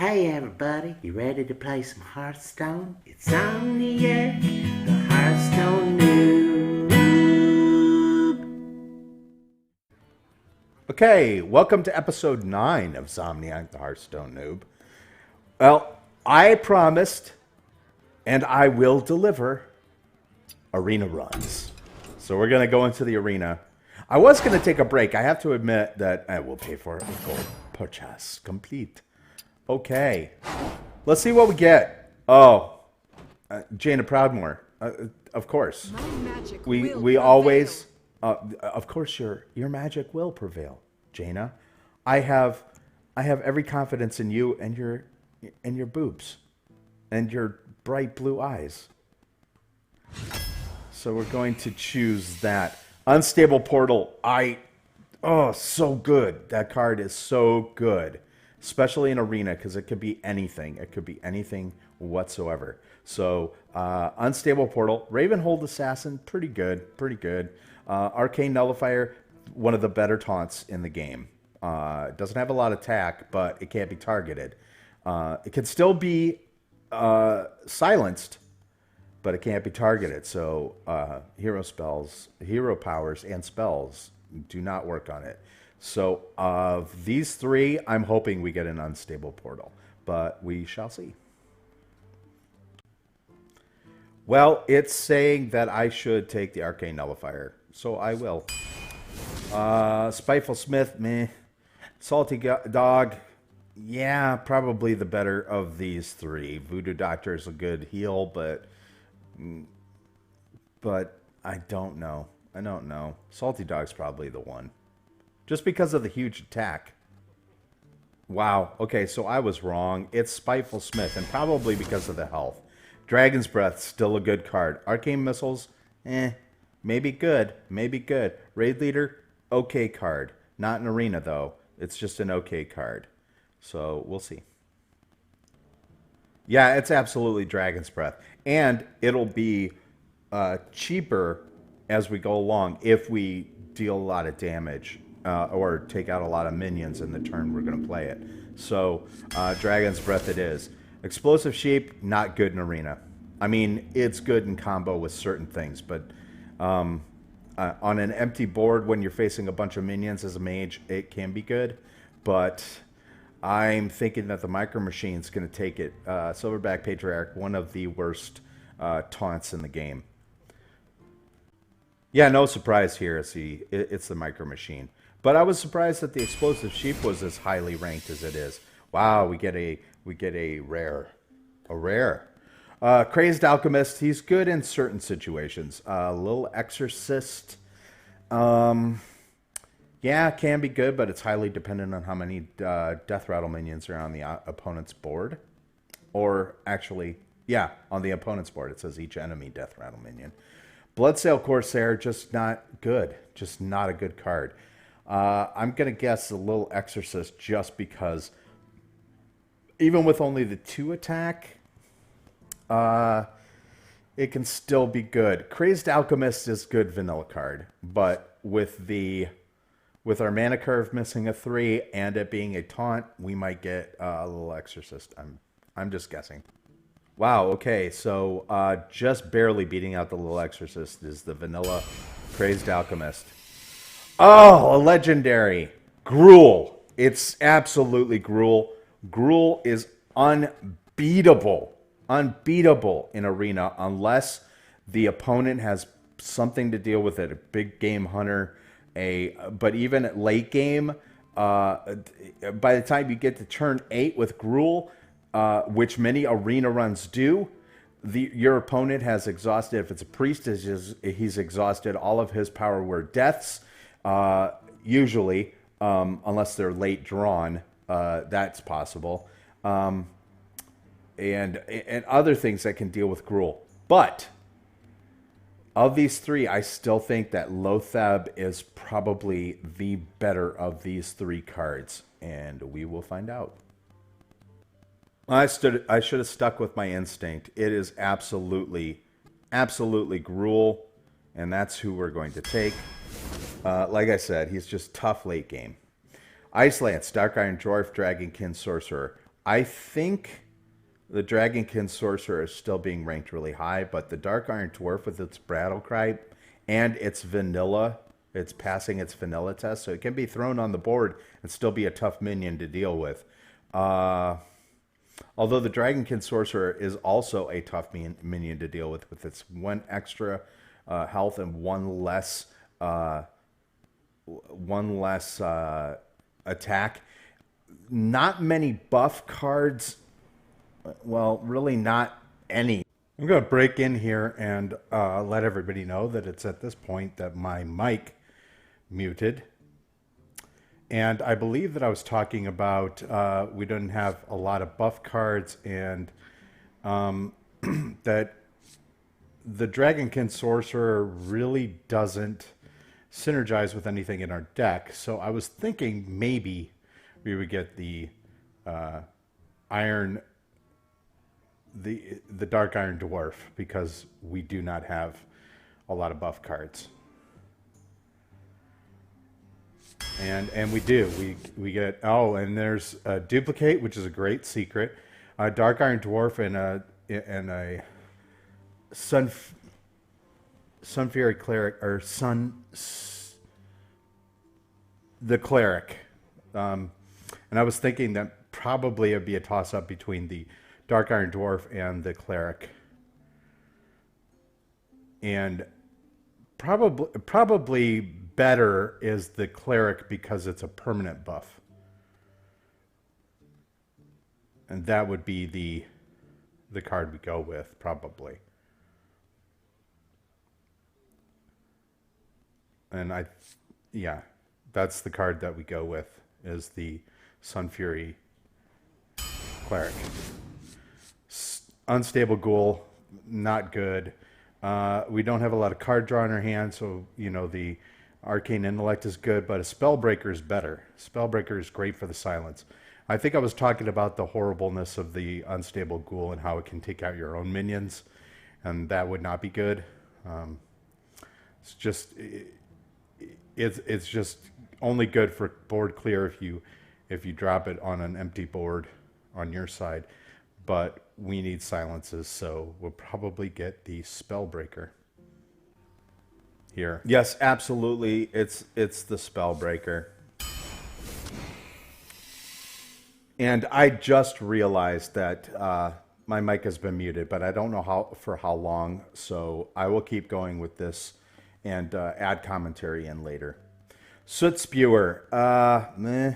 Hey everybody, you ready to play some Hearthstone? It's Zomniac The Hearthstone Noob. Okay, welcome to episode 9 of Zomniac The Hearthstone Noob. Well, I promised, and I will deliver, arena runs. So we're going to go into the arena. I was going to take a break. I have to admit that I will pay for it with gold purchase complete. Okay, let's see what we get. Oh, Jaina Proudmoore, of course. We always, of course, your magic will prevail, Jaina. I have every confidence in you and your boobs, and your bright blue eyes. So we're going to choose that unstable portal. Oh, so good. That card is so good. Especially in arena, because it could be anything. It could be anything whatsoever. So, Unstable Portal. Ravenhold Assassin, pretty good. Pretty good. Arcane Nullifier, one of the better taunts in the game. It doesn't have a lot of attack, but it can't be targeted. It can still be silenced, but it can't be targeted. So, hero spells, hero powers, and spells do not work on it. So of these three, I'm hoping we get an unstable portal, but we shall see. Well, it's saying that I should take the Arcane Nullifier, so I will. Spiteful Smith, meh. Salty Dog, yeah, probably the better of these three. Voodoo Doctor is a good heal, but I don't know. I don't know. Salty Dog's probably the one. Just because of the huge attack. Wow. Okay, so I was wrong. It's Spiteful Smith, and probably because of the health. Dragon's Breath, still a good card. Arcane Missiles, maybe good. Maybe good. Raid Leader, okay card. Not an arena, though. It's just an okay card. So, we'll see. Yeah, it's absolutely Dragon's Breath. And it'll be cheaper as we go along if we deal a lot of damage. Or take out a lot of minions in the turn we're going to play it. So, Dragon's Breath it is. Explosive Sheep, not good in arena. I mean, it's good in combo with certain things, but on an empty board when you're facing a bunch of minions as a mage, it can be good. But I'm thinking that the Micro Machine's going to take it. Silverback Patriarch, one of the worst taunts in the game. Yeah, no surprise here. It's the Micro Machine. But I was surprised that the Explosive Sheep was as highly ranked as it is. Wow, we get a rare. A rare. Crazed Alchemist, he's good in certain situations. Little Exorcist, yeah, can be good, but it's highly dependent on how many Death Rattle minions are on the opponent's board. Or actually, yeah, on the opponent's board. It says each enemy Death Rattle minion. Bloodsail Corsair, just not good. Just not a good card. I'm going to guess a little Exorcist just because even with only the 2 attack, it can still be good. Crazed Alchemist is good vanilla card, but with our mana curve missing a 3 and it being a taunt, we might get a little Exorcist. I'm just guessing. Wow, okay, so just barely beating out the little Exorcist is the vanilla Crazed Alchemist. Oh, a legendary. Gruul. It's absolutely Gruul. Gruul is unbeatable. Unbeatable in arena unless the opponent has something to deal with it. A big game hunter. But even at late game, by the time you get to turn 8 with Gruul, which many arena runs do, your opponent has exhausted, if it's a priest, he's exhausted all of his power word deaths. Usually, unless they're late drawn, that's possible. And other things that can deal with Gruul. But of these three, I still think that Lothab is probably the better of these 3 cards. And we will find out. I should have stuck with my instinct. It is absolutely Gruul. And that's who we're going to take. Like I said, he's just tough late game. Ice Lance, Dark Iron Dwarf, Dragonkin Sorcerer. I think the Dragonkin Sorcerer is still being ranked really high, but the Dark Iron Dwarf with its Battle Cry and its vanilla, it's passing its vanilla test, so it can be thrown on the board and still be a tough minion to deal with. Although the Dragonkin Sorcerer is also a tough minion to deal with its one extra health and one less attack. Not many buff cards. Well, really not any. I'm going to break in here and let everybody know that it's at this point that my mic muted. And I believe that I was talking about we didn't have a lot of buff cards and that the Dragonkin Sorcerer really doesn't synergize with anything in our deck. So I was thinking maybe we would get the Iron, the Dark Iron Dwarf, because we do not have a lot of buff cards. And we do. We get, oh, and there's a Duplicate, which is a great secret. A Dark Iron Dwarf and a Sun Fury Cleric, or the Cleric. And I was thinking that probably it'd be a toss-up between the Dark Iron Dwarf and the Cleric. And probably better is the Cleric because it's a permanent buff. And that would be the card we go with, probably. And yeah, that's the card that we go with, is the Sun Fury Cleric. Unstable Ghoul, not good. We don't have a lot of card draw in our hand, so, you know, the Arcane Intellect is good, but a Spellbreaker is better. Spellbreaker is great for the silence. I think I was talking about the horribleness of the Unstable Ghoul and how it can take out your own minions, and that would not be good. It's just... It's just only good for board clear if you drop it on an empty board on your side. But we need silences, so we'll probably get the Spellbreaker here. Yes, absolutely. It's the Spellbreaker. And I just realized that my mic has been muted, but I don't know for how long, so I will keep going with this and add commentary in later. Soot Spewer. Meh.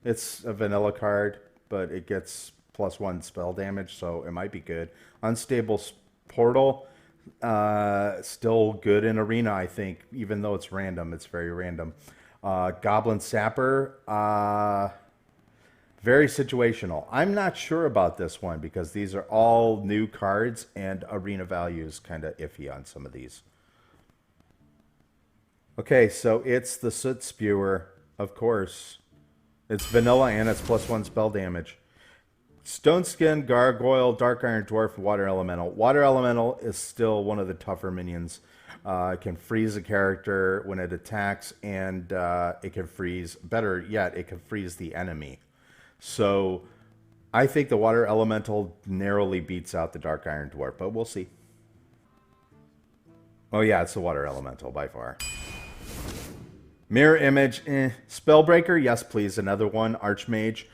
It's a vanilla card, but it gets +1 spell damage, so it might be good. Unstable Portal. Still good in Arena, I think, even though it's random. It's very random. Goblin Sapper. Very situational. I'm not sure about this one because these are all new cards, and Arena value is kind of iffy on some of these. Okay, so it's the Soot Spewer, of course. It's vanilla and it's +1 spell damage. Stone Skin, Gargoyle, Dark Iron Dwarf, Water Elemental. Water Elemental is still one of the tougher minions. It can freeze a character when it attacks, and it can freeze, better yet, it can freeze the enemy. So I think the Water Elemental narrowly beats out the Dark Iron Dwarf, but we'll see. Oh yeah, it's the Water Elemental by far. Mirror Image, Spellbreaker, yes please, another one. Archmage,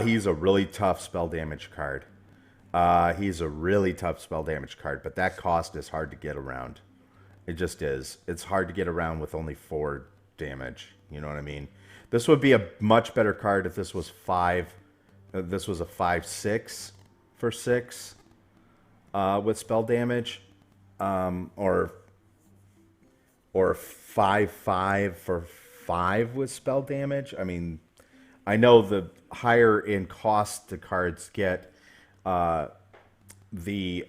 he's a really tough spell damage card. He's a really tough spell damage card, but that cost is hard to get around. It just is. It's hard to get around with only 4 damage. You know what I mean? This would be a much better card if this was 5. This was a 5/6 for 6 with spell damage, or 5/5 for 5 with spell damage. I mean, I know the higher in cost the cards get, the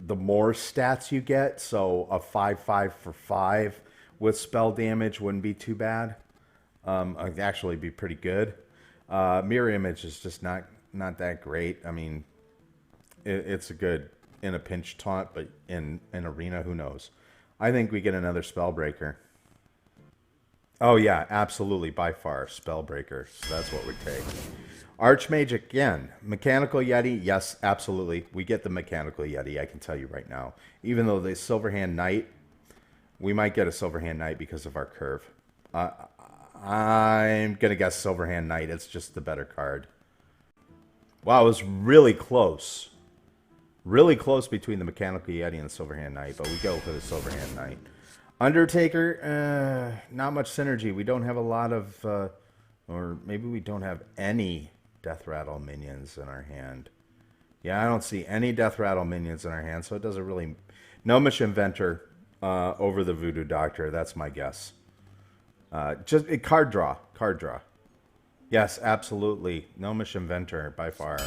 more stats you get. So a 5/5 for 5 with spell damage wouldn't be too bad. It'd actually be pretty good. Mirror Image is just not that great. I mean, it's a good in a pinch taunt, but in Arena, who knows? I think we get another Spellbreaker. Oh yeah, absolutely, by far, Spellbreaker. So that's what we take. Archmage again. Mechanical Yeti, yes, absolutely. We get the Mechanical Yeti, I can tell you right now. Even though the Silverhand Knight, we might get a Silverhand Knight because of our curve. I'm going to guess Silverhand Knight. It's just the better card. Wow, it was really close. Really close between the Mechanical Yeti and the Silverhand Knight, but we go for the Silverhand Knight. Undertaker, not much synergy. We don't have a lot of, or maybe we don't have any Death Rattle minions in our hand. Yeah, I don't see any Death Rattle minions in our hand, so it doesn't really... Gnomish Inventor over the Voodoo Doctor, that's my guess. Just a card draw. Card draw. Yes, absolutely. Gnomish Inventor, by far.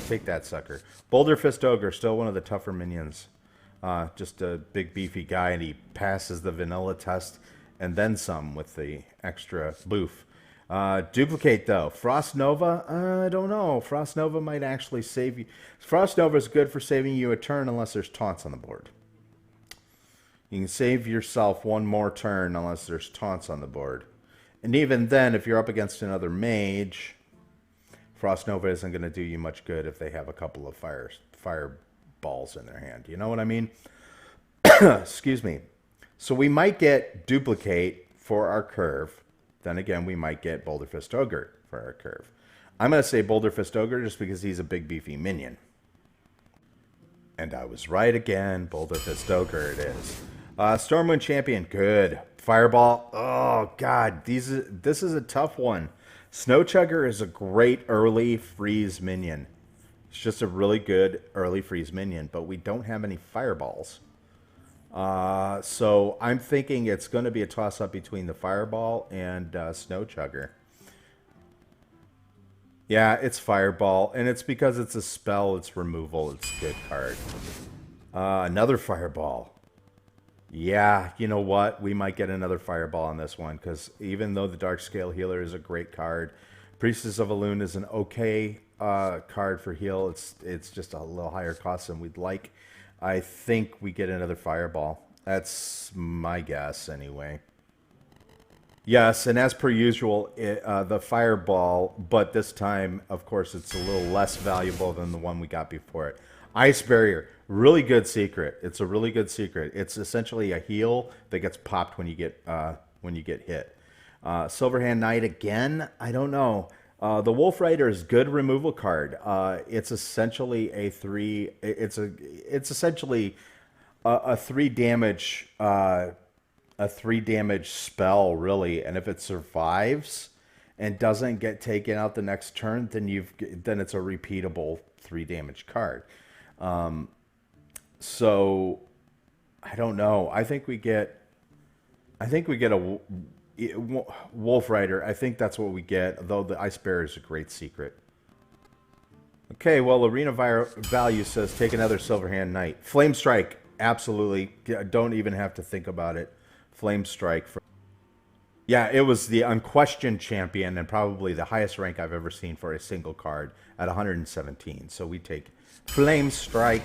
Take that, sucker. Boulder Fist Ogre, still one of the tougher minions. Just a big, beefy guy, and he passes the vanilla test and then some with the extra boof. Duplicate, though. Frost Nova, I don't know. Frost Nova might actually save you. Frost Nova is good for saving you a turn unless there's taunts on the board. You can save yourself one more turn unless there's taunts on the board. And even then, if you're up against another mage, Frost Nova isn't going to do you much good if they have a couple of fireballs in their hand. You know what I mean? Excuse me. So we might get Duplicate for our curve. Then again, we might get Boulder Fist Ogre for our curve. I'm going to say Boulder Fist Ogre just because he's a big, beefy minion. And I was right again. Boulder Fist Ogre it is. Stormwind Champion, good. Fireball, oh god, this is a tough one. Snowchugger is a great early freeze minion. It's just a really good early freeze minion, but we don't have any fireballs. So I'm thinking it's going to be a toss-up between the Fireball and Snowchugger. Yeah, it's Fireball, and it's because it's a spell, it's removal, it's a good card. Another Fireball. Yeah, you know what? We might get another Fireball on this one, because even though the Dark Scale Healer is a great card, Priestess of Elune is an okay card for heal. It's just a little higher cost than we'd like. I think we get another Fireball. That's my guess, anyway. Yes, and as per usual, the Fireball, but this time, of course, it's a little less valuable than the one we got before it. Ice Barrier, really good secret. It's a really good secret. It's essentially a heal that gets popped when you get hit. Silverhand Knight again. I don't know. The Wolf Rider is good removal card. It's essentially a three. It's essentially a 3 damage. A 3 damage spell, really, and if it survives and doesn't get taken out the next turn, then it's a repeatable 3 damage card. So I don't know. I think we get a Wolf Rider. I think that's what we get, though the Ice Bear is a great secret. Okay, well, Arena Value says take another Silverhand Knight. Flame Strike, absolutely. Don't even have to think about it. Flame Strike. Yeah, it was the unquestioned champion and probably the highest rank I've ever seen for a single card at 117. So we take Flame Strike.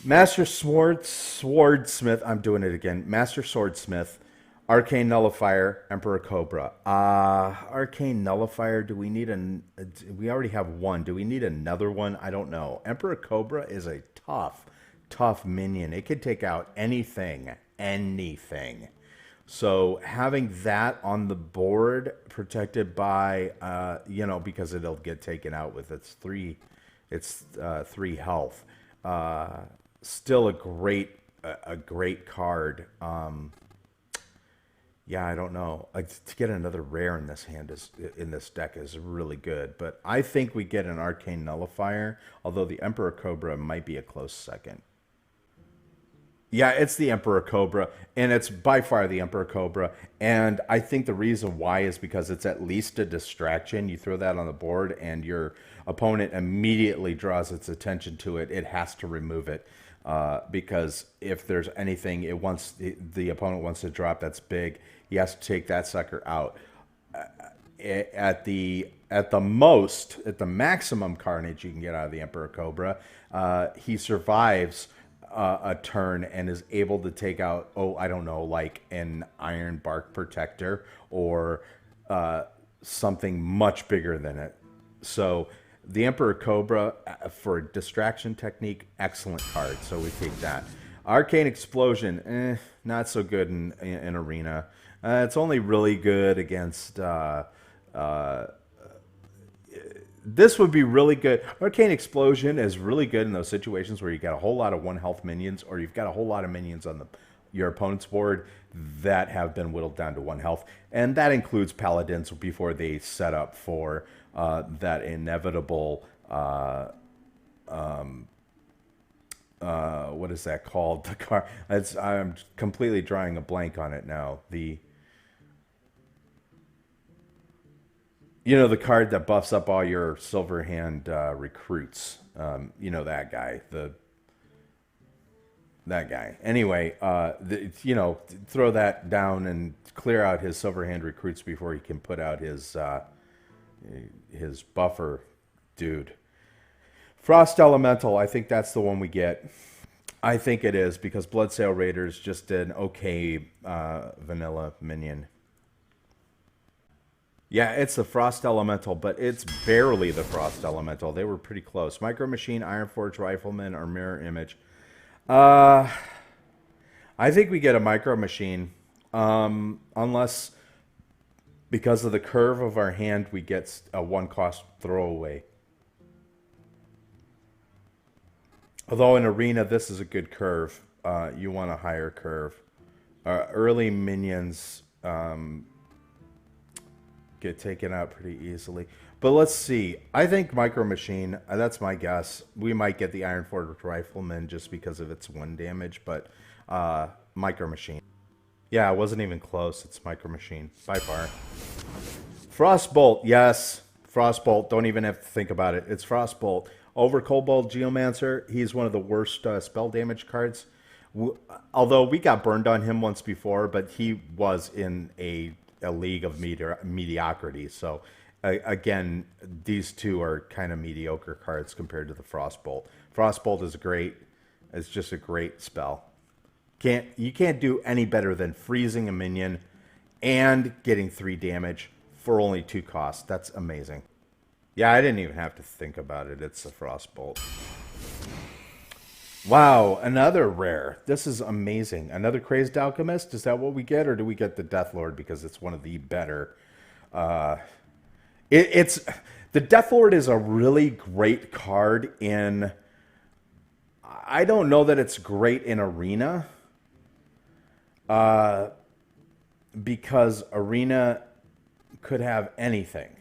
Master Swordsmith. I'm doing it again. Master Swordsmith. Arcane Nullifier. Emperor Cobra. Arcane Nullifier. Do we need we already have one. Do we need another one? I don't know. Emperor Cobra is a tough minion. It could take out anything. So having that on the board, protected by because it'll get taken out with its 3 health, still a great card. Yeah, I don't know. To get another rare in this deck is really good, but I think we get an Arcane Nullifier, although the Emperor Cobra might be a close second. Yeah, it's the Emperor Cobra, and it's by far the Emperor Cobra. And I think the reason why is because it's at least a distraction. You throw that on the board, and your opponent immediately draws its attention to it. It has to remove it because if there's anything the opponent wants to drop that's big, he has to take that sucker out. At the maximum carnage you can get out of the Emperor Cobra, he survives a turn and is able to take out, I don't know, like an Iron Bark Protector or something much bigger than it. So the Emperor Cobra for distraction technique, excellent card. So we take that. Arcane Explosion, not so good in Arena. It's only really good against. This would be really good. Arcane Explosion is really good in those situations where you got a whole lot of 1 health minions, or you've got a whole lot of minions on your opponent's board that have been whittled down to 1 health. And that includes paladins before they set up for that inevitable, what is that called? The car. I'm completely drawing a blank on it now. The card that buffs up all your silver hand recruits. That guy. That guy. Anyway, throw that down and clear out his silver hand recruits before he can put out his buffer dude. Frost Elemental, I think that's the one we get. I think it is, because Bloodsail Raiders just did an okay vanilla minion. Yeah, it's the Frost Elemental, but it's barely the Frost Elemental. They were pretty close. Micro Machine, Ironforge Rifleman, or Mirror Image. I think we get a Micro Machine. Unless, because of the curve of our hand, we get a 1-cost throwaway. Although in Arena, this is a good curve. You want a higher curve. Early minions get taken out pretty easily. But let's see. I think Micro Machine, that's my guess. We might get the Ironforge Rifleman just because of its 1 damage, but Micro Machine. Yeah, it wasn't even close. It's Micro Machine, by far. Frostbolt, yes. Frostbolt, don't even have to think about it. It's Frostbolt. Over Kobold Geomancer, he's one of the worst spell damage cards. Although we got burned on him once before, but he was in a league of mediocrity. So, again, these two are kind of mediocre cards compared to the Frostbolt. Frostbolt is great. It's just a great spell. You can't do any better than freezing a minion and getting 3 damage for only 2 costs. That's amazing. Yeah, I didn't even have to think about it. It's a Frostbolt. Wow, another rare. This is amazing. Another Crazed Alchemist? Is that what we get, or do we get the Deathlord because it's one of the better? The Deathlord is a really great card in... I don't know that it's great in Arena. Because Arena could have anything.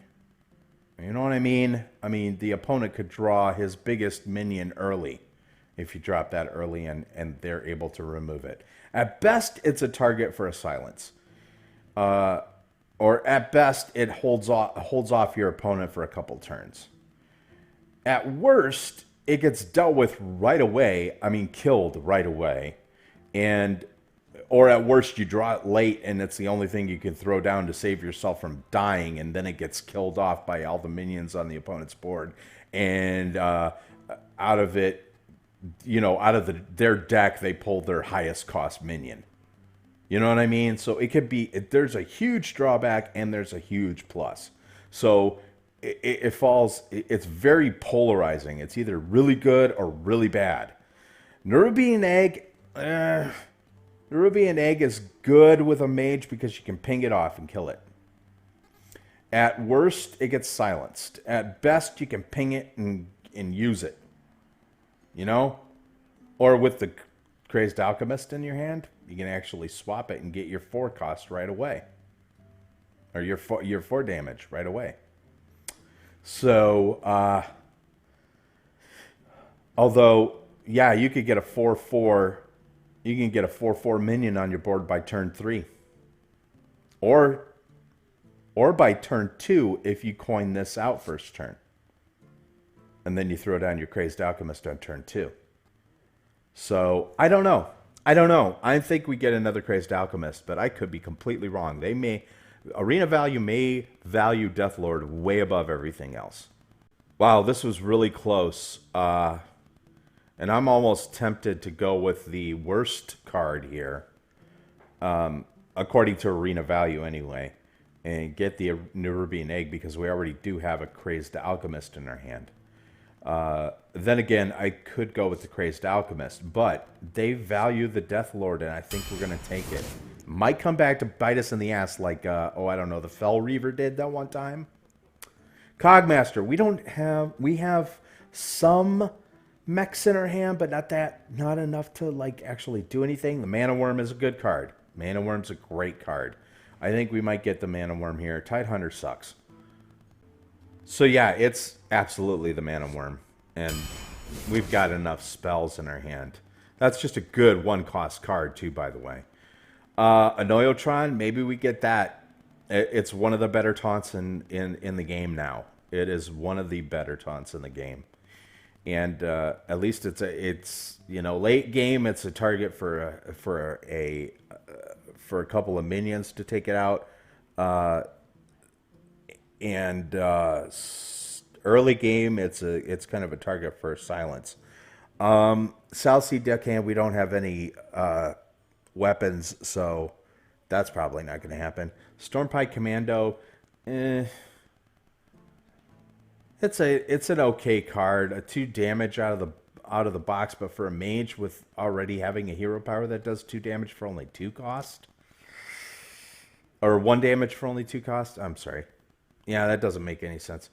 You know what I mean? I mean, the opponent could draw his biggest minion early if you drop that early and they're able to remove it. At best, it's a target for a silence. Or at best, it holds off your opponent for a couple turns. At worst, it gets dealt with right away. I mean, killed right away. Or at worst, you draw it late, and it's the only thing you can throw down to save yourself from dying, and then it gets killed off by all the minions on the opponent's board. And out of their deck, they pull their highest cost minion. You know what I mean? So it could be, there's a huge drawback, and there's a huge plus. So it's very polarizing. It's either really good or really bad. Nerubian Egg... Nerubian Egg is good with a mage because you can ping it off and kill it. At worst, it gets silenced. At best, you can ping it and use it. You know? Or with the Crazed Alchemist in your hand, you can actually swap it and get your 4 cost right away. Or your 4 damage right away. So, although, yeah, you could get a 4/4... You can get a 4/4 minion on your board by turn 3. Or by turn 2 if you coin this out first turn. And then you throw down your Crazed Alchemist on turn 2. So, I don't know. I think we get another Crazed Alchemist, but I could be completely wrong. Arena value may value Deathlord way above everything else. Wow, this was really close. And I'm almost tempted to go with the worst card here, according to Arena value anyway. and get the Nerubian Egg because we already do have a Crazed Alchemist in our hand. Then again, I could go with the Crazed Alchemist, but they value the Death Lord, and I think we're going to take it. Might come back to bite us in the ass like, I don't know, the Fell Reaver did that one time. Cogmaster, we have some mechs in our hand, but not enough to like actually do anything. The Mana Worm is a good card. Mana Worm's a great card. I think we might get the Mana Worm here. Tidehunter sucks. So yeah, it's absolutely the Mana Worm. And we've got enough spells in our hand. That's just a good one-cost card too, by the way. Anoyotron, maybe we get that. It's one of the better taunts in the game now. It is one of the better taunts in the game. And at least it's late game, it's a target for a couple of minions to take it out. And early game, it's kind of a target for silence. South Sea Deckhand, we don't have any weapons, so that's probably not going to happen. Stormpike Commando, it's an okay card. A 2 damage out of the box, but for a mage with already having a hero power that does 2 damage for only 2 cost, or 1 damage for only 2 cost. I'm sorry. Yeah, that doesn't make any sense.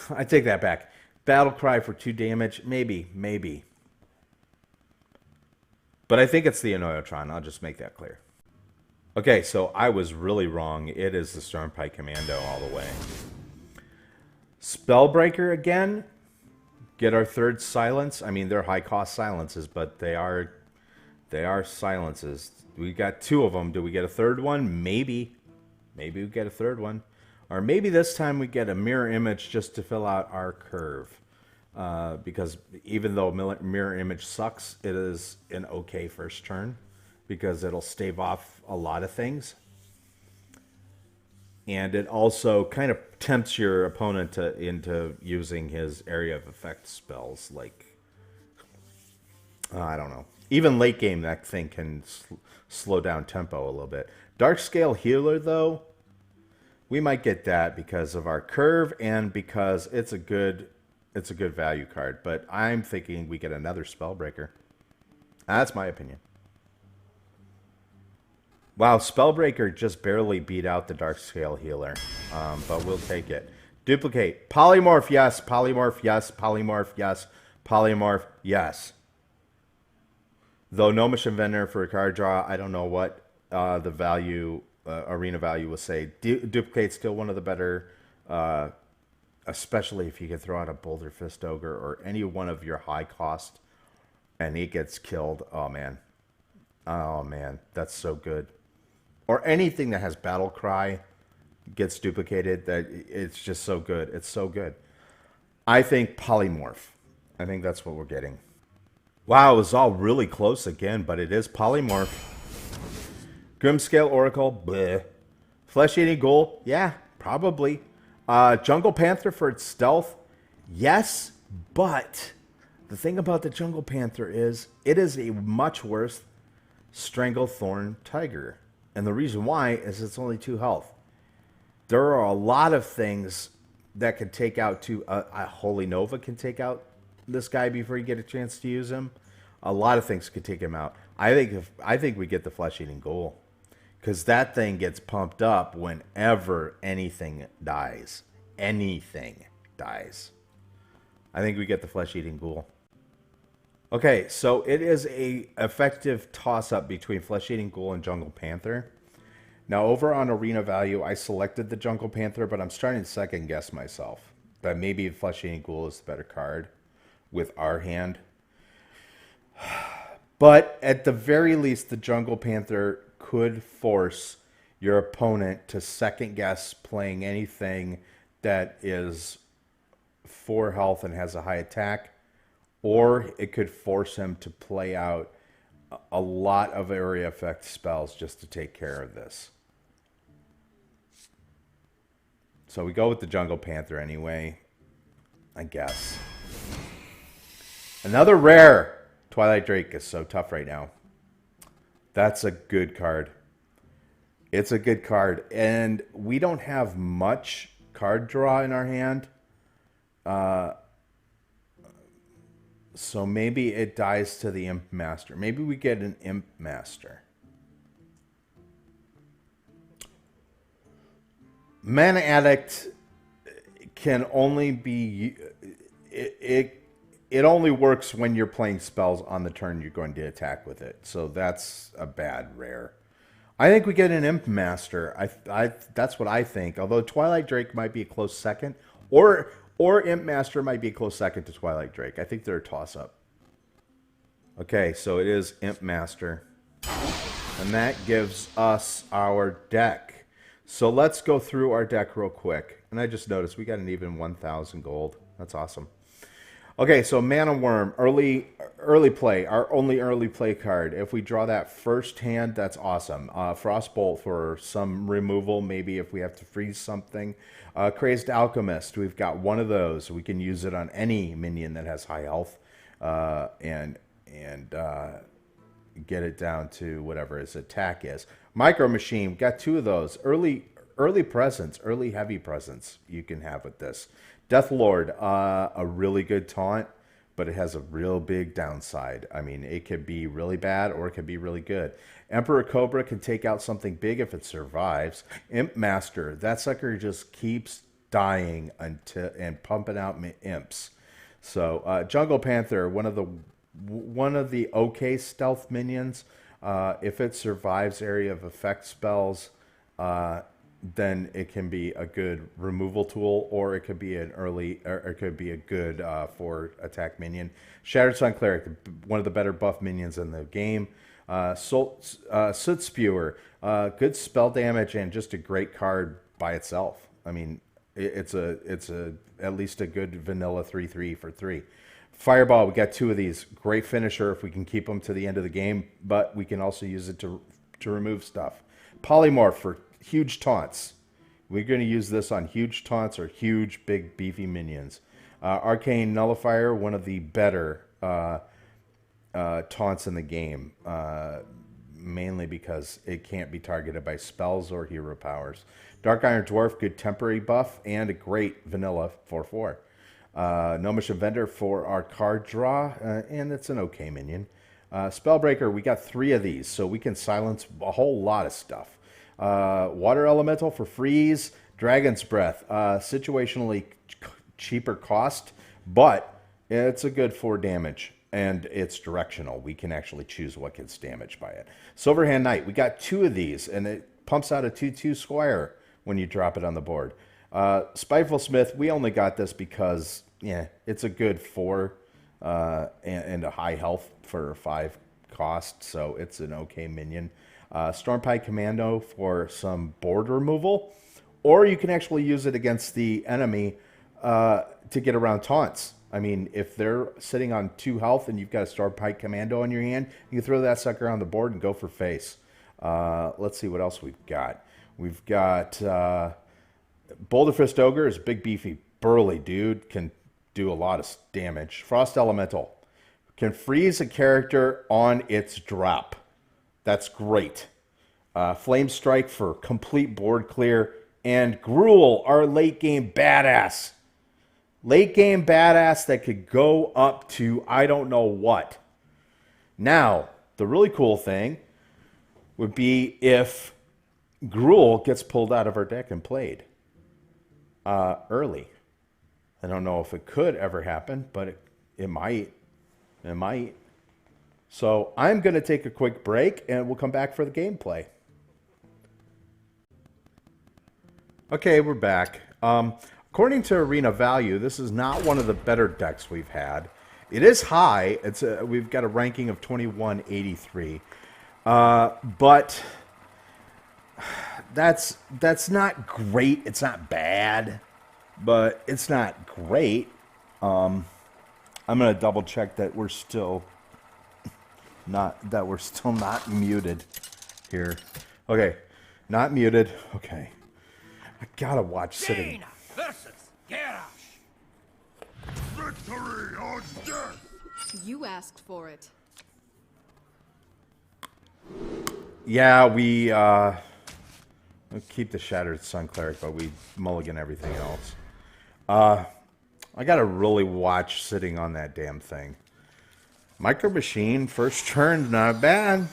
I take that back. Battle Cry for 2 damage, maybe. But I think it's the Anoyotron. I'll just make that clear. Okay, so I was really wrong. It is the Stormpike Commando all the way. Spellbreaker again. Get our 3rd silence. I mean, they're high-cost silences, but they are silences. We got 2 of them. Do we get a 3rd one? Maybe. Maybe we get a 3rd one. Or maybe this time we get a mirror image just to fill out our curve. Because even though mirror image sucks, it is an okay first turn. Because it'll stave off a lot of things. And it also kind of tempts your opponent into using his area of effect spells. Like, I don't know. Even late game, that thing can slow down tempo a little bit. Darkscale Healer, though, we might get that because of our curve and because it's a good value card. But I'm thinking we get another Spellbreaker. That's my opinion. Wow, Spellbreaker just barely beat out the Darkscale Healer, but we'll take it. Duplicate. Polymorph, yes. Polymorph, yes. Polymorph, yes. Polymorph, yes. Though Gnomish Inventor for a card draw, I don't know what the value, arena value will say. Duplicate's still one of the better, especially if you can throw out a Boulder Fist Ogre or any one of your high cost and he gets killed. Oh, man. Oh, man. That's so good. Or anything that has Battle Cry gets duplicated. That it's just so good. It's so good. I think Polymorph. I think that's what we're getting. Wow, it was all really close again, but it is Polymorph. Grimscale Oracle, bleh. Flesh-Eating Ghoul, yeah, probably. Jungle Panther for its stealth, yes, but the thing about the Jungle Panther is it is a much worse Stranglethorn Tiger. And the reason why is it's only 2 health. There are a lot of things that can take out a Holy Nova can take out this guy before you get a chance to use him. A lot of things could take him out. I think we get the Flesh-Eating Ghoul. Because that thing gets pumped up whenever anything dies. Anything dies. I think we get the Flesh-Eating Ghoul. Okay, so it is a effective toss-up between Flesh-Eating Ghoul and Jungle Panther. Now, over on Arena Value, I selected the Jungle Panther, but I'm starting to second-guess myself. That maybe Flesh-Eating Ghoul is the better card with our hand. But at the very least, the Jungle Panther could force your opponent to second-guess playing anything that is 4 health and has a high attack. Or it could force him to play out a lot of area effect spells just to take care of this. So we go with the Jungle Panther anyway, I guess. Another rare. Twilight Drake is so tough right now. That's a good card. It's a good card, and we don't have much card draw in our hand. So maybe it dies to the Imp Master. Maybe we get an Imp Master. Mana Addict can only be... It only works when you're playing spells on the turn you're going to attack with it. So that's a bad rare. I think we get an Imp Master. That's what I think. Although Twilight Drake might be a close second. Or Imp Master might be a close second to Twilight Drake. I think they're a toss-up. Okay, so it is Imp Master. And that gives us our deck. So let's go through our deck real quick. And I just noticed we got an even 1,000 gold. That's awesome. Okay, so Mana Worm, early play, our only early play card. If we draw that first hand, that's awesome. Frostbolt for some removal, maybe if we have to freeze something. Crazed Alchemist, we've got one of those. We can use it on any minion that has high health, and get it down to whatever its attack is. Micro Machine, got two of those. Early presence, early heavy presence you can have with this. Death Lord, a really good taunt, but it has a real big downside. I mean, it could be really bad or it could be really good. Emperor Cobra can take out something big if it survives. Imp Master, that sucker just keeps dying and pumping out imps. So Jungle Panther, one of the okay stealth minions. If it survives area of effect spells, then it can be a good removal tool, or it could be an early, or it could be a good for attack minion. Shattered Sun Cleric, one of the better buff minions in the game. Soot Spewer, good spell damage and just a great card by itself. I mean, it's at least a good vanilla 3/3 for 3. Fireball, we got two of these. Great finisher if we can keep them to the end of the game, but we can also use it to remove stuff. Polymorph for huge taunts. We're going to use this on huge taunts or huge, big, beefy minions. Arcane Nullifier, one of the better taunts in the game, mainly because it can't be targeted by spells or hero powers. Dark Iron Dwarf, good temporary buff, and a great vanilla 4/4. Gnomish Vendor for our card draw, and it's an okay minion. Spellbreaker, we got 3 of these, so we can silence a whole lot of stuff. Water Elemental for freeze. Dragon's Breath, situationally cheaper cost, but it's a good 4 damage, and it's directional. We can actually choose what gets damaged by it. Silverhand Knight, we got 2 of these, and it pumps out a 2/2 squire when you drop it on the board. Spiteful Smith, we only got this because, yeah, it's a good 4 and a high health for 5 cost, so it's an okay minion. Stormpike Commando for some board removal, or you can actually use it against the enemy to get around taunts. I mean, if they're sitting on 2 health and you've got a Stormpike Commando on your hand, you can throw that sucker on the board and go for face. Let's see what else we've got. We've got Boulder Fist Ogre is big, beefy, burly dude, can do a lot of damage. Frost Elemental can freeze a character on its drop. That's great. Flame Strike for complete board clear. And Gruel, our late game badass. Late game badass that could go up to I don't know what. Now, the really cool thing would be if Gruel gets pulled out of our deck and played early. I don't know if it could ever happen, but it might. It might. So I'm going to take a quick break, and we'll come back for the gameplay. Okay, we're back. According to Arena Value, this is not one of the better decks we've had. It is high. We've got a ranking of 2183. But that's not great. It's not bad, but it's not great. I'm going to double check that we're still not muted here. Okay, not muted. Okay, I gotta watch sitting. Versus Garrosh. Victory or death. You asked for it. Yeah, we We'll keep the Shattered Sun Cleric, but we mulligan everything else. I gotta really watch sitting on that damn thing. Micro Machine, first turn, not bad.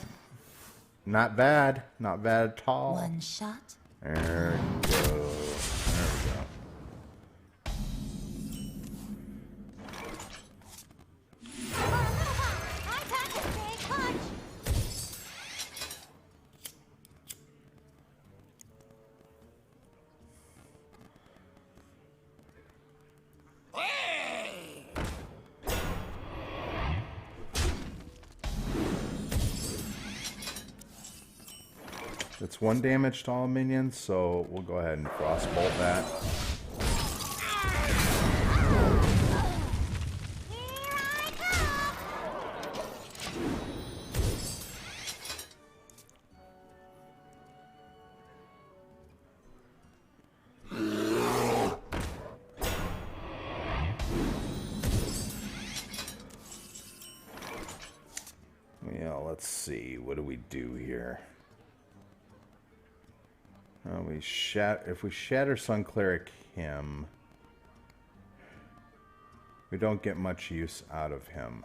Not bad. Not bad at all. One shot. There we go. There we go. It's 1 damage to all minions, so we'll go ahead and Frostbolt that. Yeah, let's see. What do we do here? If we shatter Sun Cleric him, we don't get much use out of him.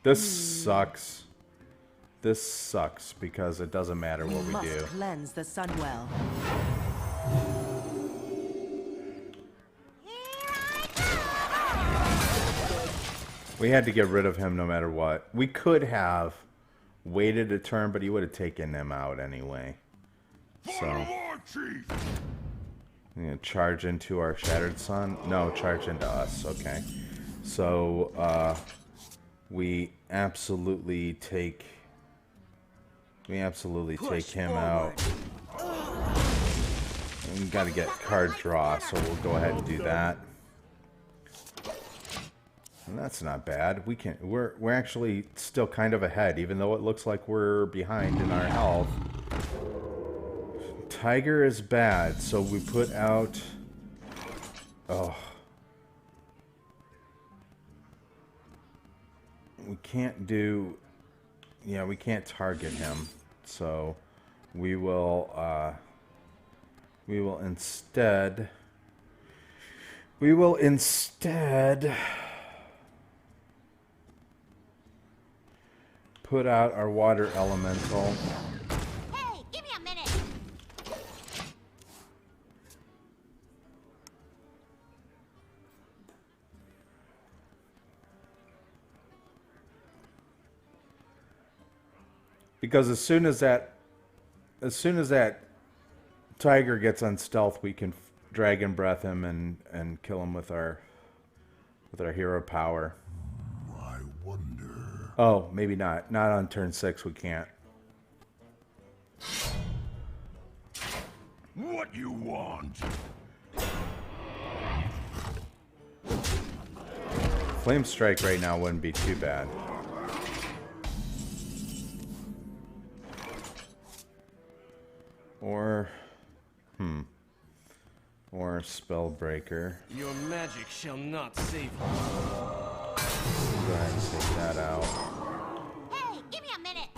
This sucks. This sucks because it doesn't matter what we do. Cleanse the Sunwell. We had to get rid of him no matter what. We could have waited a turn, but he would have taken them out anyway. So I'm gonna charge into our Shattered Sun. No, charge into us. Okay. So we absolutely take him out. We got to get card draw, so we'll go ahead and do that. And that's not bad. We're actually still kind of ahead, even though it looks like we're behind in our health. Tiger is bad, so we put out. Oh, we can't do. Yeah, we can't target him, so we will instead. Put out our water elemental. Hey, give me a minute. Because as soon as that tiger gets on stealth, we can dragon breath him and kill him with our hero power. I wonder. Oh, maybe not. Not on turn 6, we can't. What you want? Flame Strike right now wouldn't be too bad. Or Spellbreaker. Your magic shall not save you. Go ahead and take that out. Hey, give me a minute.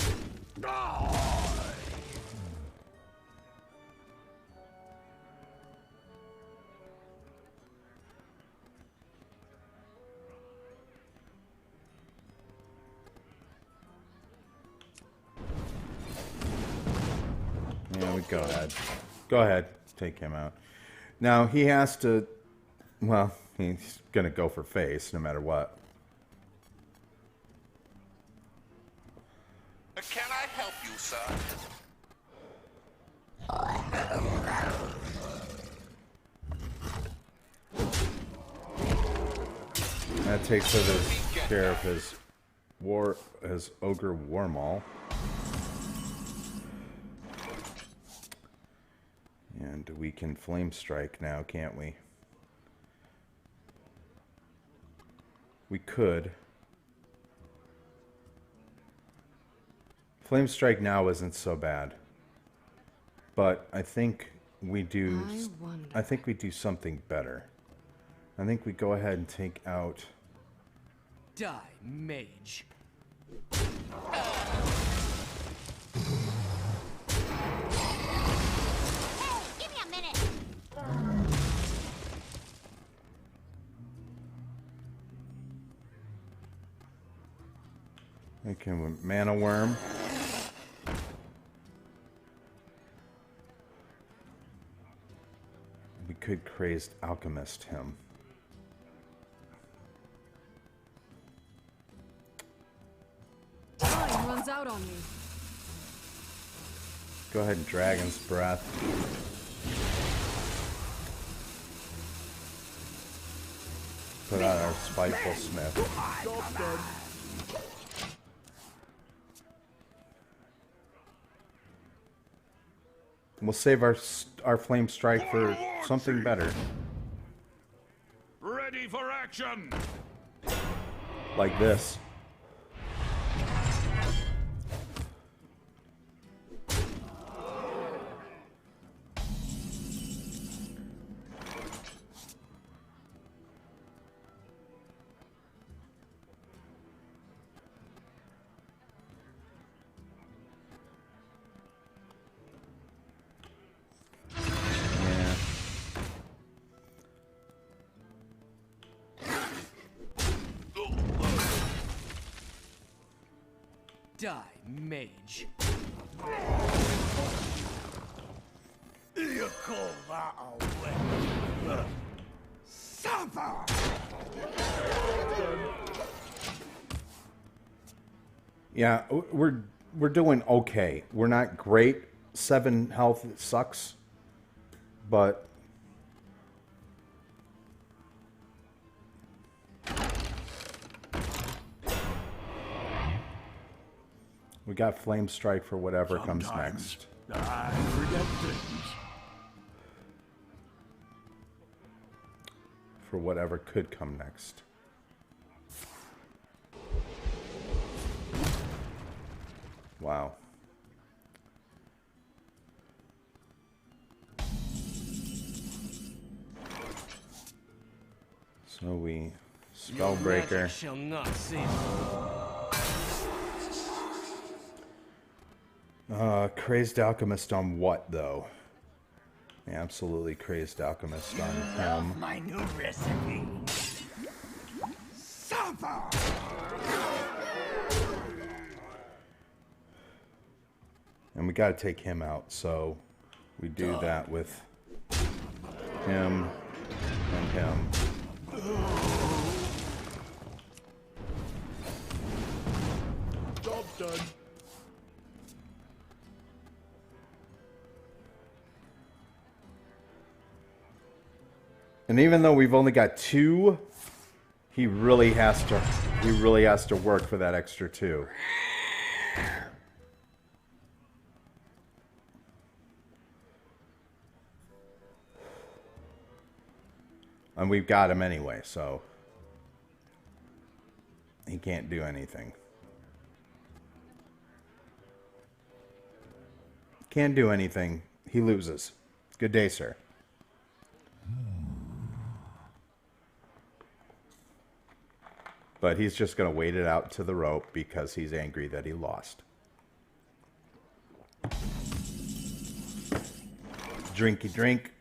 Yeah, we go ahead. Go ahead. Take him out. Now, he has to... Well, he's going to go for face no matter what. Can I help you, sir? That takes care of his Ogre Warmaul. And we can Flame Strike now, can't we? We could. Flame Strike now isn't so bad. But I think we do something better. I think we go ahead and take out Die, mage. Okay, mana worm. We could crazed alchemist him. Time runs out on me. Go ahead and dragon's breath. Put out our spiteful smith. We'll save our flame strike for something better, Ready for action! like this. Yeah. Die, mage. You call that a weapon? Suffer! Yeah, we're doing okay. We're not great. 7 health sucks, but we got flame strike for whatever comes next. I forget things. For whatever could come next. Wow. So we Spellbreaker. Magic shall not save you. Crazed Alchemist on what though? Absolutely Crazed Alchemist on him. My new recipe. Suffer! And we gotta take him out, so we do that with him and him. Job done. And even though we've only got 2, he really has to work for that extra 2. And we've got him anyway, so he can't do anything. Can't do anything. He loses. Good day, sir. But he's just going to wait it out to the rope because he's angry that he lost. Drinky drink.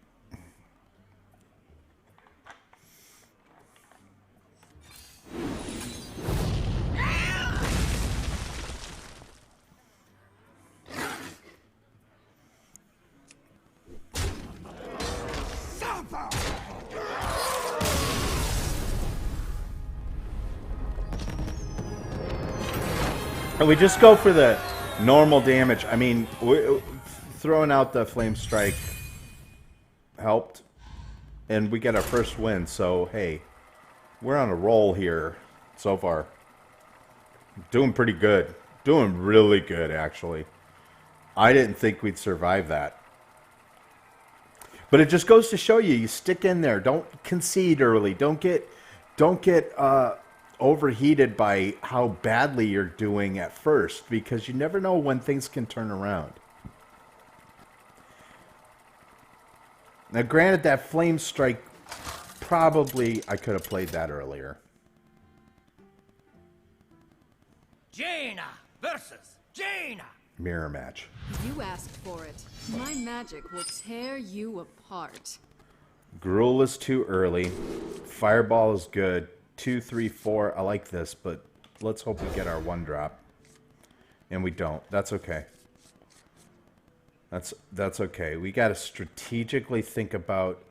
And we just go for the normal damage. I mean, throwing out the flame strike helped, and we get our first win. So hey, we're on a roll here so far. Doing pretty good. Doing really good, actually. I didn't think we'd survive that. But it just goes to show you stick in there. Don't concede early. Don't get overheated by how badly you're doing at first, because you never know when things can turn around. Now, granted, that flame strike, probably I could have played that earlier. Jaina versus Jaina. Mirror match. You asked for it. My magic will tear you apart. Gruel is too early. Fireball is good. 2, 3, 4. I like this, but let's hope we get our 1-drop. And we don't. That's okay. That's okay. We got to strategically think about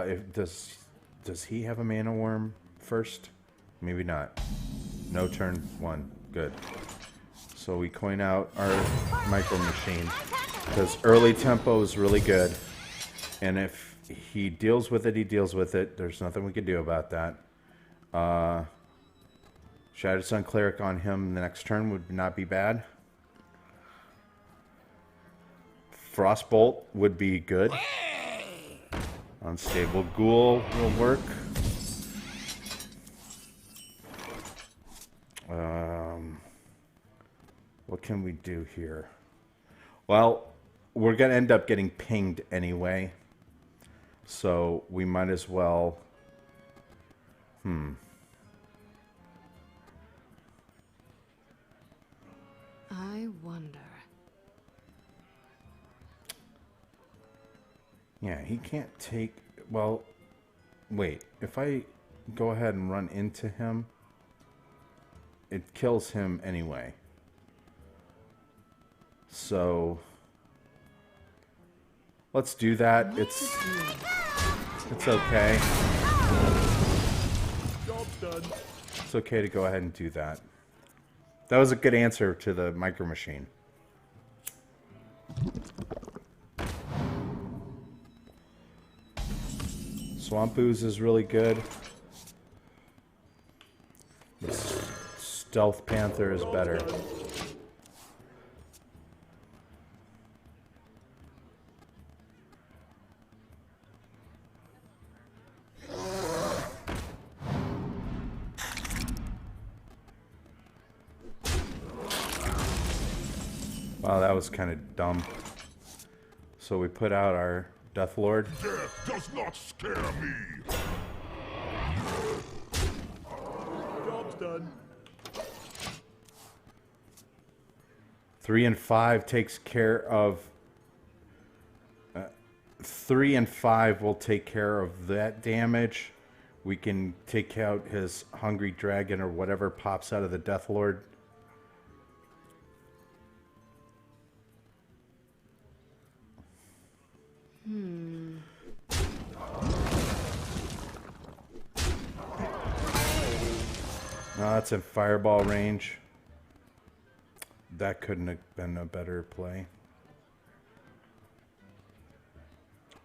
if does he have a mana worm first? Maybe not. No turn 1. Good. So we coin out our micro machine because early tempo is really good, and if he deals with it, he deals with it. There's nothing we can do about that. Shattered Sun Cleric on him the next turn would not be bad. Frostbolt would be good. Unstable Ghoul will work. What can we do here? Well, we're going to end up getting pinged anyway. So we might as well... I wonder. Yeah, he can't take... Well, wait. If I go ahead and run into him, it kills him anyway. So... let's do that. It's okay. Job's done. It's okay to go ahead and do that. That was a good answer to the micro machine. Swamp Ooze is really good. The Stealth Panther is better. Wow, that was kind of dumb. So we put out our Death Lord. Death does not scare me. Job's done. 3 and 5 takes care of... 3 and 5 will take care of that damage. We can take out his Hungry Dragon or whatever pops out of the Death Lord. No, that's in fireball range. That couldn't have been a better play.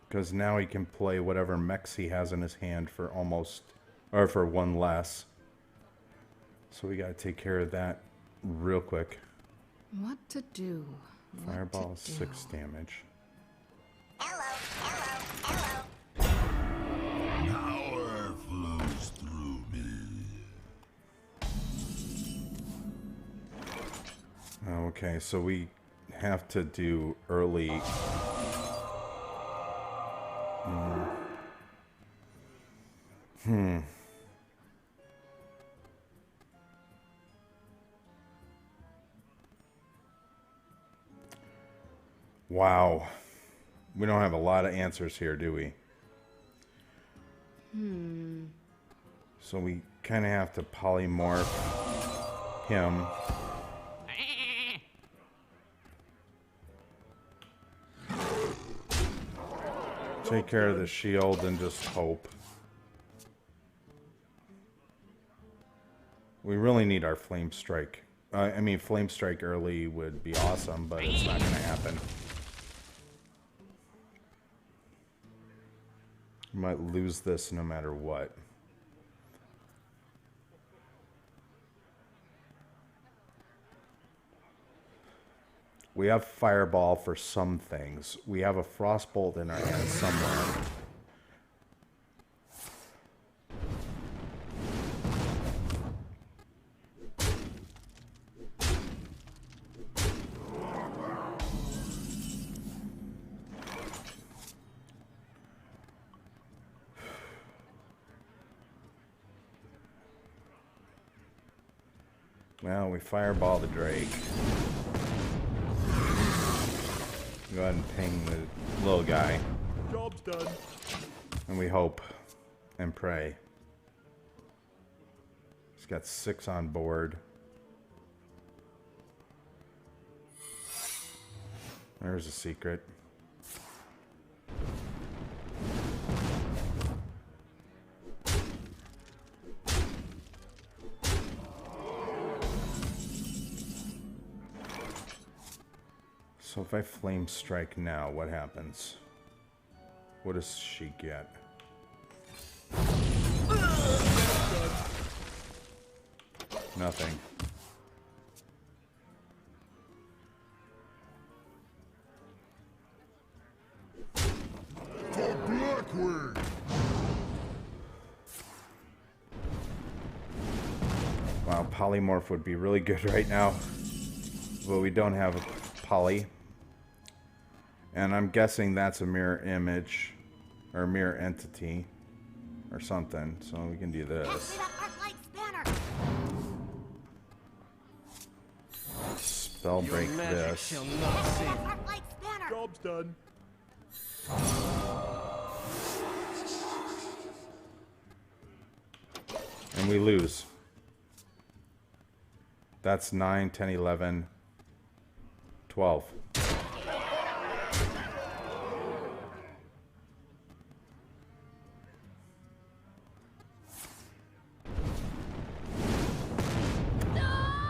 Because now he can play whatever mechs he has in his hand for almost, or for 1 less. So we gotta take care of that real quick. What to do? What Fireball to do? 6 damage. Power flows through me. Okay, so we have to do early. Wow. We don't have a lot of answers here, do we? So we kind of have to polymorph him. Take care of the shield and just hope. We really need our Flame Strike. I mean, Flame Strike early would be awesome, but it's not going to happen. We might lose this no matter what. We have Fireball for some things. We have a Frostbolt in our hand somewhere. Well, we Fireball the Drake. Go ahead and ping the little guy. Job's done. And we hope and pray. got 6 on board. There's a secret. So if I flame strike now, what happens? What does she get? Nothing. For Blackwing! Wow, polymorph would be really good right now. But we don't have a poly. And I'm guessing that's a mirror image. Or a mirror entity. Or something. So we can do this. Pass me that arc-light spanner. Spell break Your magic this. shall not save That arc-light spanner. Job's done. And we lose. That's 9, 10, 11, 12.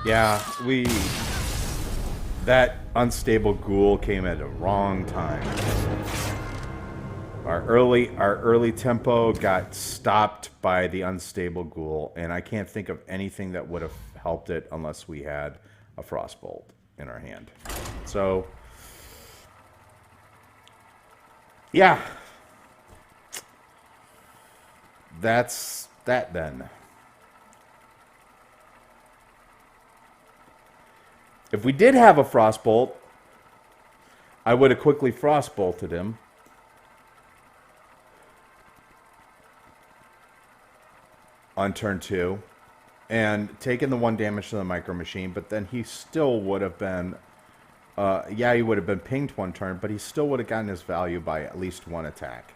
Yeah, that unstable ghoul came at a wrong time. Our early tempo got stopped by the unstable ghoul, and I can't think of anything that would have helped it unless we had a frostbolt in our hand. So, yeah. That's that then. If we did have a frostbolt, I would have quickly frostbolted him. On turn 2. And taken the 1 damage to the micro machine, but then he still would have been... yeah, he would have been pinged 1 turn, but he still would have gotten his value by at least 1 attack.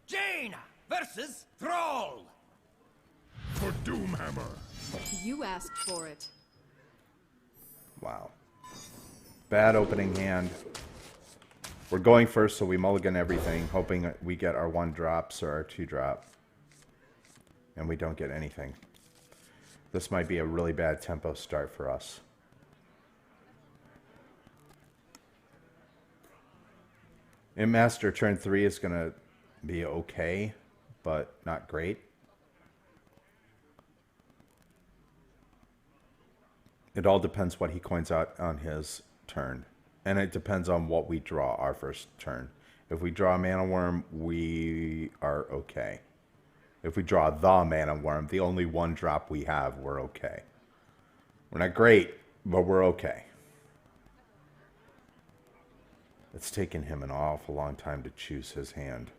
Jaina versus Thrall. For Doomhammer. You asked for it. Wow. Bad opening hand. We're going first, so we mulligan everything, hoping that we get our 1 drops or our 2 drop. And we don't get anything. This might be a really bad tempo start for us. Master turn 3 is going to be okay, but not great. It all depends what he coins out on his turn. And it depends on what we draw our first turn. If we draw a mana worm, we are okay. If we draw the mana worm, the only 1 drop we have, we're okay. We're not great, but we're okay. It's taken him an awful long time to choose his hand.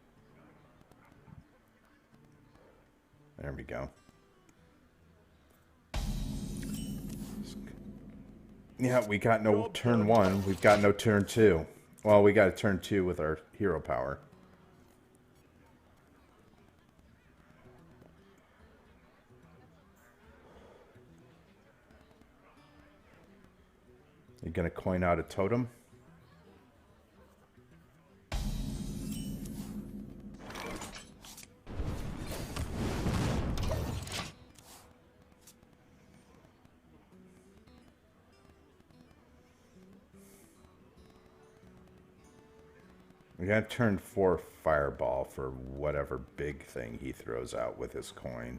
There we go. Yeah, we got no turn 1. We've got no turn 2. Well, we got a turn 2 with our hero power. You gonna coin out a totem? We got turn 4 fireball for whatever big thing he throws out with his coin.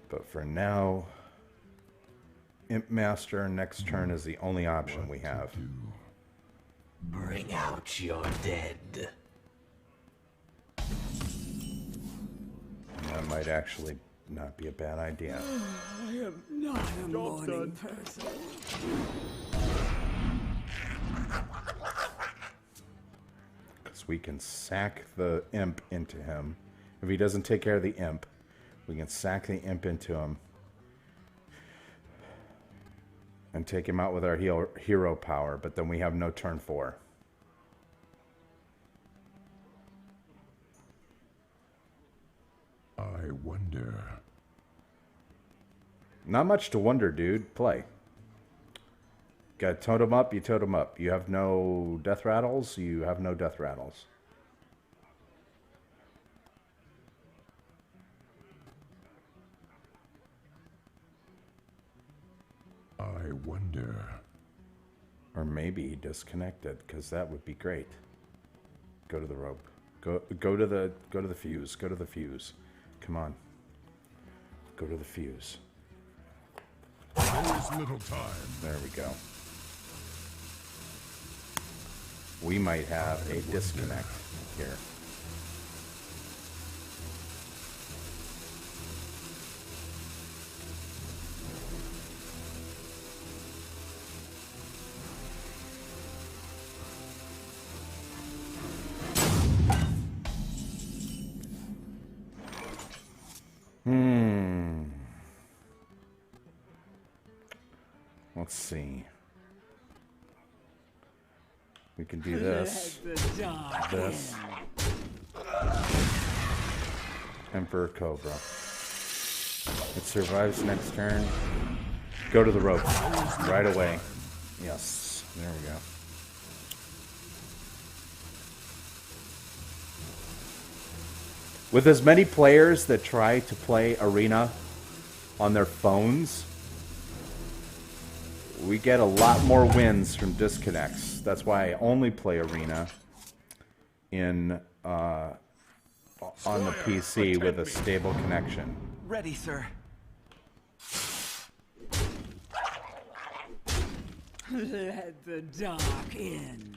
But for now, Imp Master next turn is the only option we have. Bring out your dead. That might actually not be a bad idea. I am not a morning person. Because we can sack the imp into him If he doesn't take care of the imp, we can sack the imp into him and take him out with our hero power, but then we have no turn 4. I wonder. Not much to wonder, dude. Play. Got to totem up, you totem up. You have no death rattles, you have no death rattles. I wonder. Or maybe he disconnected, because that would be great. Go to the rope. Go to the fuse. Go to the fuse. Come on. Go to the fuse. There is little time. There we go. We might have a disconnect here. Let's see. We can do this. This. Emperor Cobra. It survives next turn. Go to the rope. Right away. Yes. There we go. With as many players that try to play Arena on their phones, we get a lot more wins from disconnects. That's why I only play Arena in on the PC with a stable connection. Ready, sir. Let the dark in.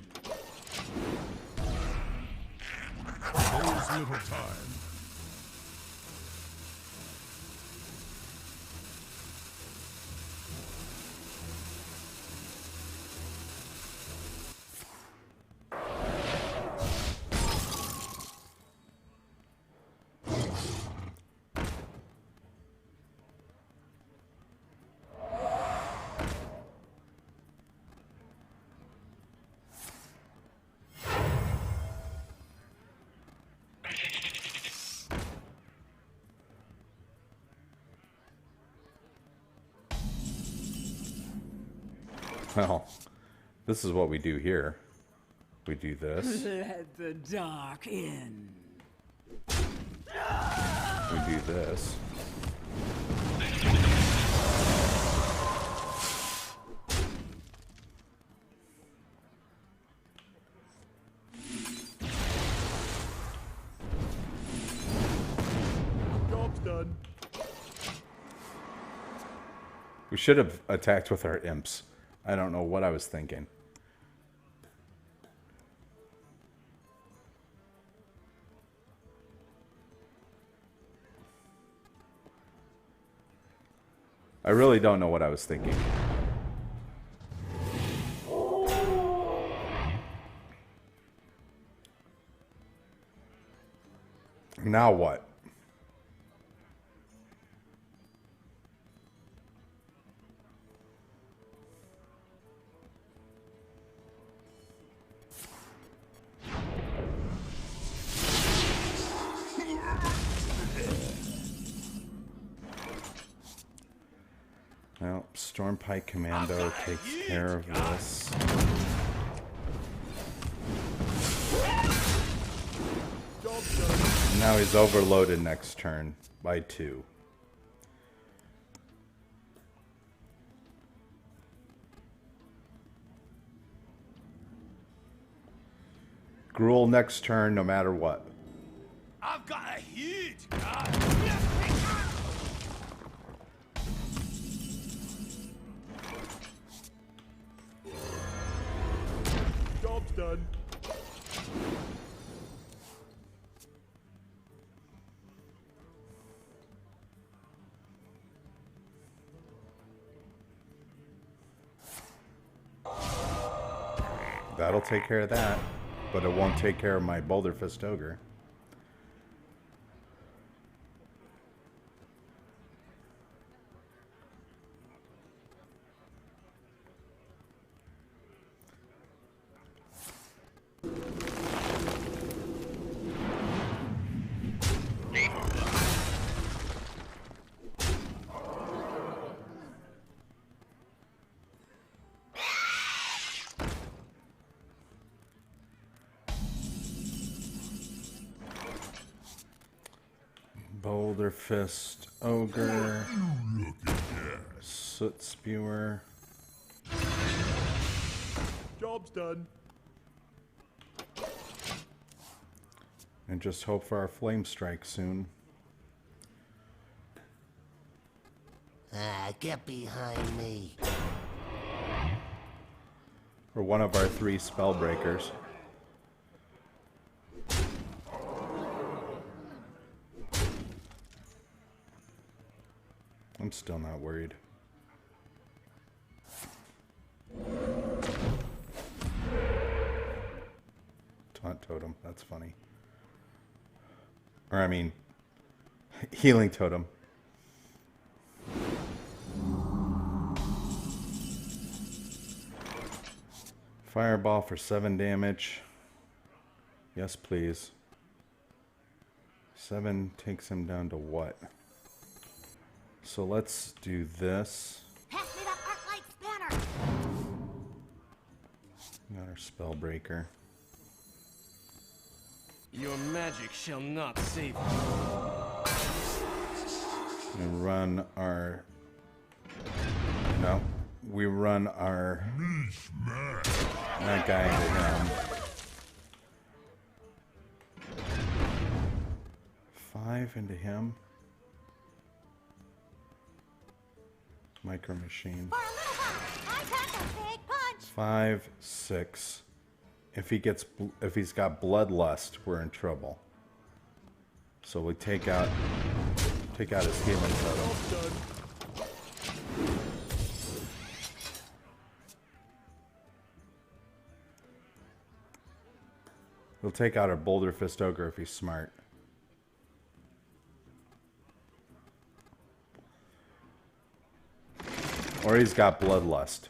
There is little time. Well, this is what we do here. We do this. Let the dark in. We do this. Job's done. We should have attacked with our imps. I don't know what I was thinking. I really don't know what I was thinking. Now what? Well, Stormpike Commando takes care of this. Now he's overloaded next turn by 2. Gruel next turn no matter what. I've got a huge gun. Job's done. That'll take care of that, but it won't take care of my Boulder Fist Ogre. Boulder Fist, Ogre, Soot Spewer. Job's done. And just hope for our Flame Strike soon. Get behind me. Or one of our 3 Spellbreakers. I'm still not worried. Taunt Totem, that's funny. Or I mean, Healing Totem. Fireball for 7 damage. Yes, please. 7 takes him down to what? So let's do this. Pass me that arc light spanner. Got our Spellbreaker. Your magic shall not save you. And run our... No. We run our... That guy into him. 5 into him. Micro Machine. For a little while, I pack a big punch. 5, 6. If he's got Bloodlust, we're in trouble. So we take out his healing totem. We'll take out our Boulder Fist Ogre if he's smart. Or he's got Bloodlust.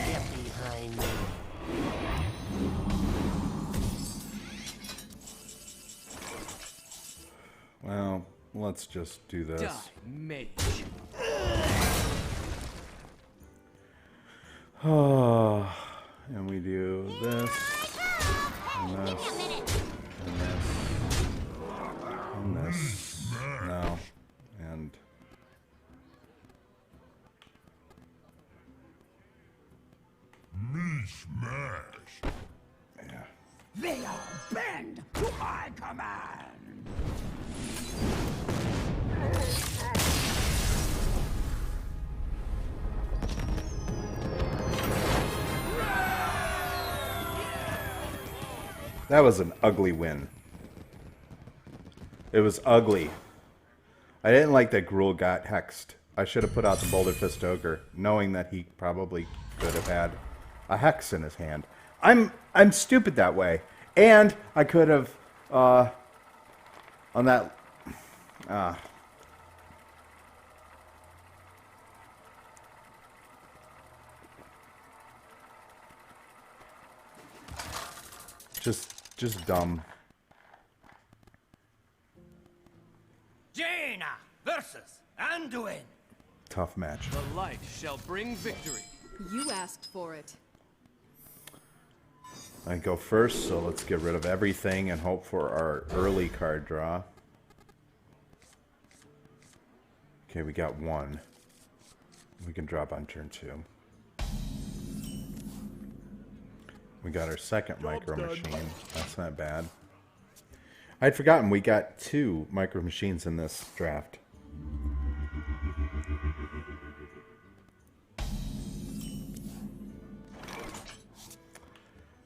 Get behind me. Well, let's just do this. Die, mage. Oh, and we do this, and Give this, me a minute. and this, and this. No, and Me smash. yeah. They all bend to my command. That was an ugly win. It was ugly. I didn't like that Gruul got hexed. I should have put out the Boulder Fist Ogre, knowing that he probably could have had a hex in his hand. I'm stupid that way. And I could have on that just dumb. Jaina versus Anduin. Tough match. The light shall bring victory. You asked for it. I go first, so let's get rid of everything and hope for our early card draw. Okay, we got 1. We can drop on turn 2. We got our second Micro Machine. That's not bad. I'd forgotten we got 2 Micro Machines in this draft.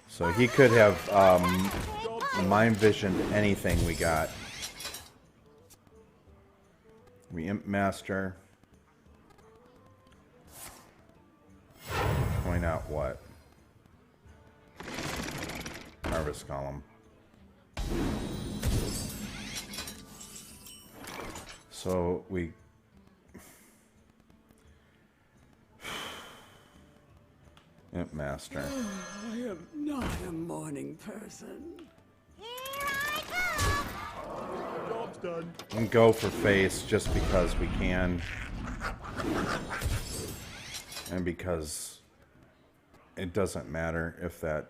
So he could have mind visioned anything we got. We Imp Master. Point out what? Harvest Column. So we... Imp Master. I am not a morning person. Here I come. done. And go for face just because we can. And because it doesn't matter if that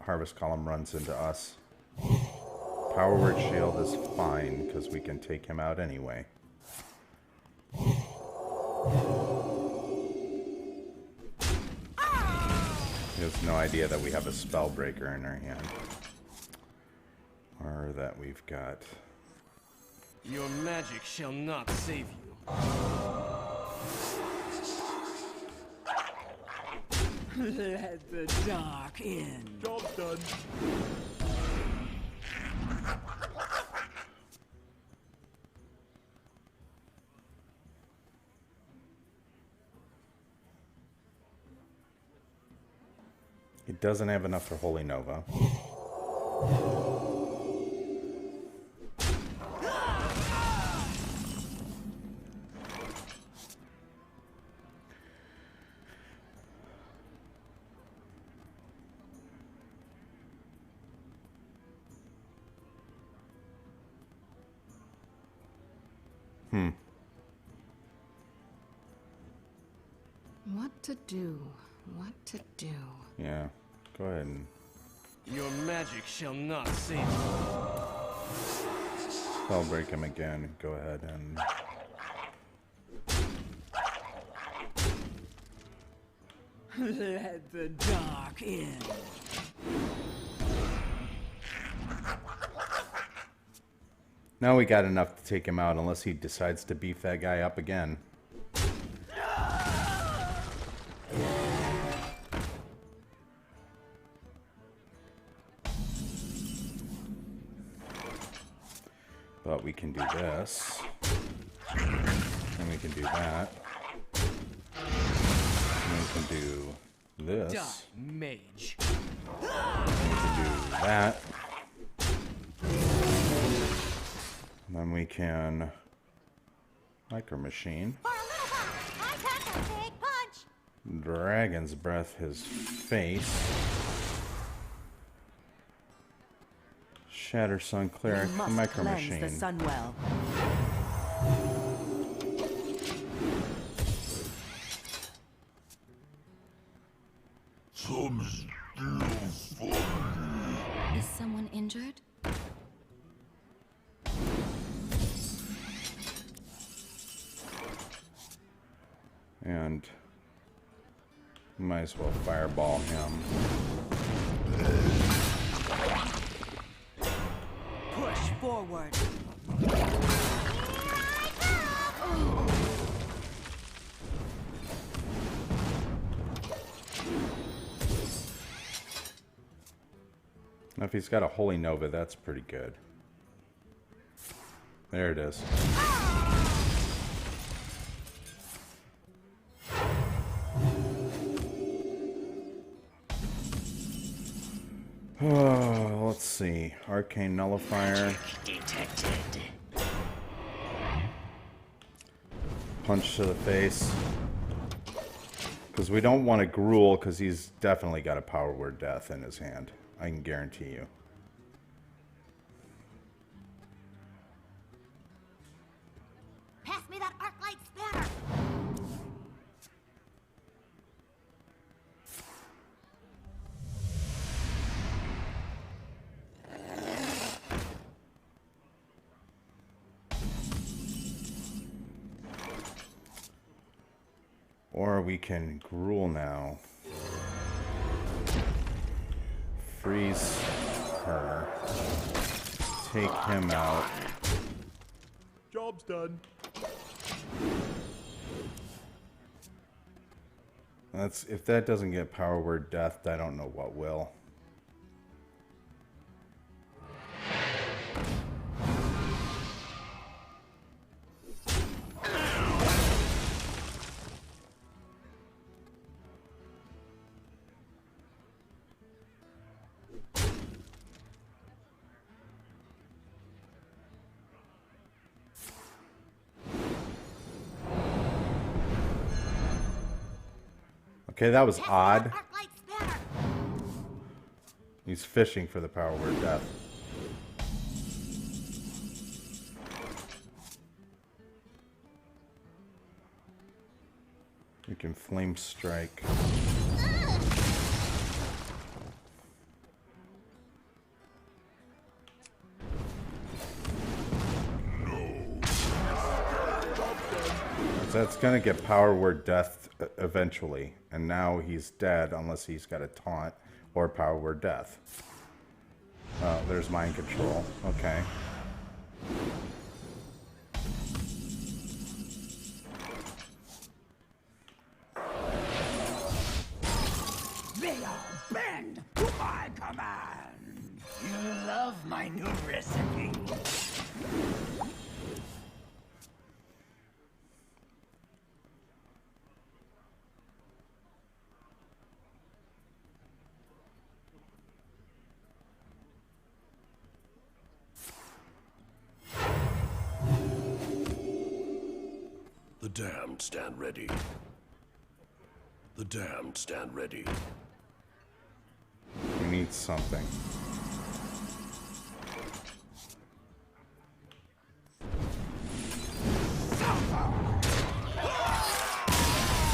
harvest column runs into us. Power word shield is fine because we can take him out anyway. He has no idea that we have a spellbreaker in our hand. Or that we've got... Your magic shall not save you. Let the dark in. Job's done. He doesn't have enough for Holy Nova. What to do? What to do? Yeah, go ahead and... Your magic shall not save you. I'll break him again. Go ahead and... Let the dark in. Now we got enough to take him out unless he decides to beef that guy up again. But we can do this. And we can do that. And we can do this. Die, mage. And we can do that. And then we can Micro Machine. For a little while, I pack a big punch. Dragon's Breath his face. Shatter Sun Cleric, We must Micro cleanse Machine. the Sunwell. Is someone injured? And might as well fireball him. Push forward. Now if he's got a Holy Nova, that's pretty good. There it is. Oh, let's see. Arcane Nullifier. Punch to the face. Because we don't want to Gruul, because he's definitely got a Power Word Death in his hand. I can guarantee you. Pass me that arc light spanner. Or we can Gruul now. Freeze her. Take him out. Job's done. That's if that doesn't get Power Word Death, I don't know what will. Okay, that was odd. Arc light spanner. He's fishing for the Power Word Death. can flame strike. That's gonna get power word death eventually, and now he's dead unless he's got a taunt or power word death. Oh, there's mind control. Okay. They all bend to my command. You love my new recipe. The damned stand ready. The damned stand ready. We need something.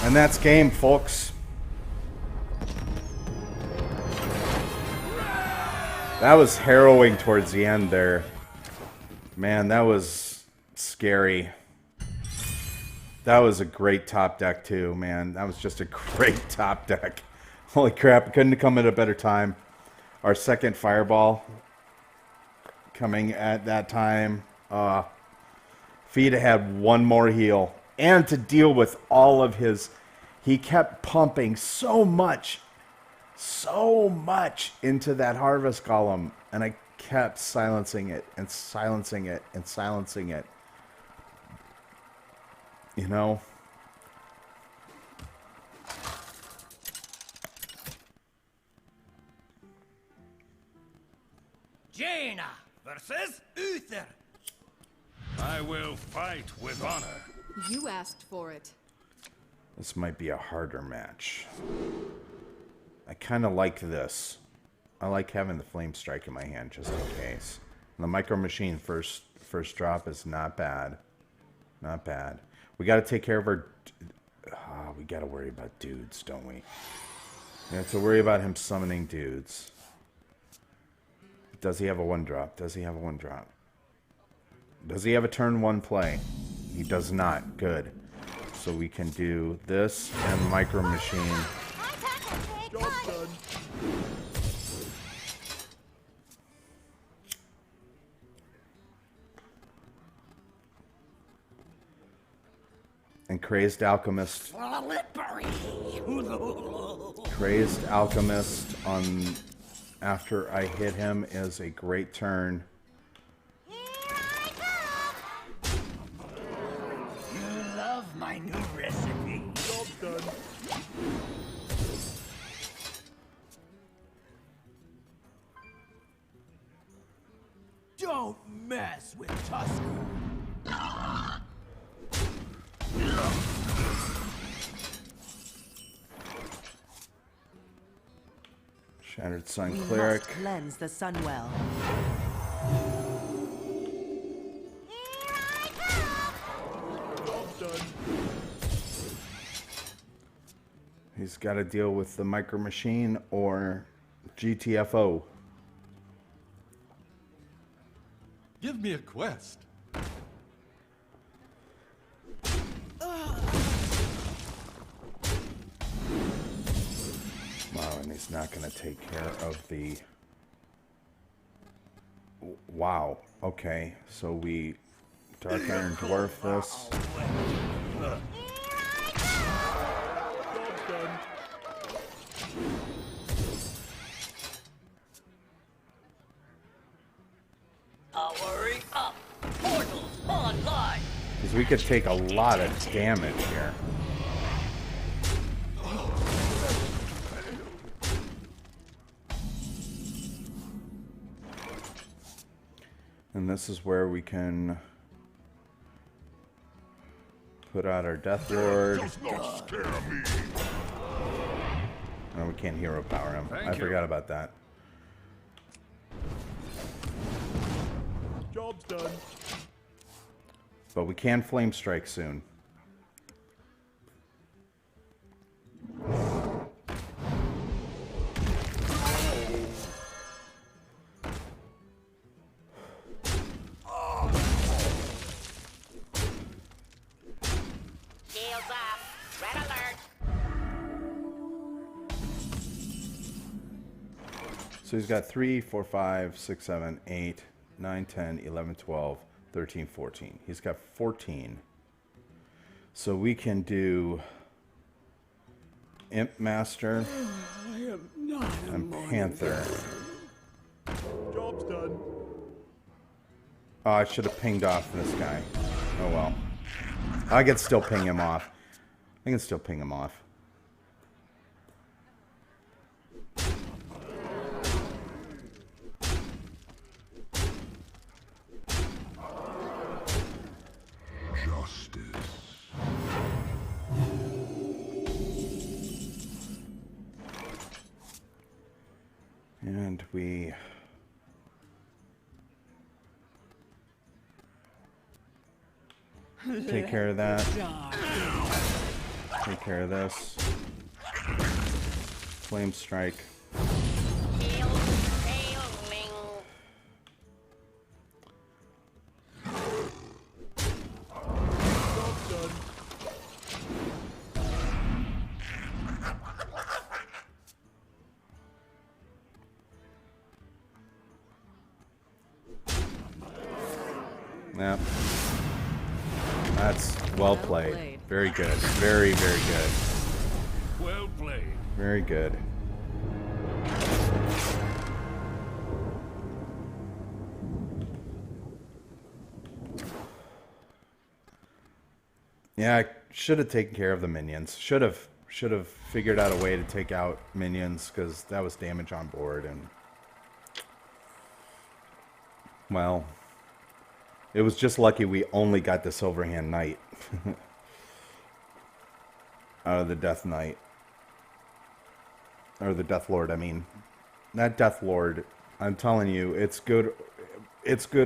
And that's game, folks. That was harrowing towards the end there. Man, that was scary. That was a great top deck too, man. That was just a great top deck. Holy crap, it couldn't have come at a better time. Our second fireball coming at that time. Fida had one more heal. And to deal with all of his... He kept pumping so much into that harvest column. And I kept silencing it and silencing it and silencing it. You know? Jaina versus Uther. I will fight with honor. You asked for it. This might be a harder match. I kind of like this. I like having the flame strike in my hand just in case. And the micro machine first drop is not bad. Not bad. We got to take care of our... we got to worry about dudes, don't we? We have to worry about him summoning dudes. Does he have a 1-drop? Does he have a 1-drop? Does he have a turn 1 play? He does not. Good. So we can do this and micro machine. Job done. And Crazed Alchemist. Crazed Alchemist on after I hit him is a great turn. You love my new recipe. Job done. Don't mess with Tusker. Shattered Sun We Cleric. must cleanse the Sunwell. Job done. He's got to deal with the micro machine or GTFO. Give me a quest. Wow, and he's not going to take care of the... Wow, okay. So we Dark Iron Dwarf this. Job done. Powering up. Portals online. Because we could take a lot of damage here. And this is where we can put out our Death Lord. Does not scare me. No, we can't hero power him. Thank I you. forgot about that. Job's done. But we can Flame Strike soon. So he's got 3, 4, 5, 6, 7, 8, 9, 10, 11, 12, 13, 14. He's got 14. So we can do Imp Master and Panther. Job's done. Oh, I should have pinged off this guy. Oh well. I can still ping him off. I can still ping him off. And we take care of that. Take care of this. Flame Strike. Yep. That's well played. Very good. Very, very good. Well played. Very good. Yeah, I should have taken care of the minions. Should have figured out a way to take out minions because that was damage on board and well, it was just lucky we only got the Silverhand Knight out of the Death Knight. Or the Death Lord, I mean. Not Death Lord. I'm telling you, it's good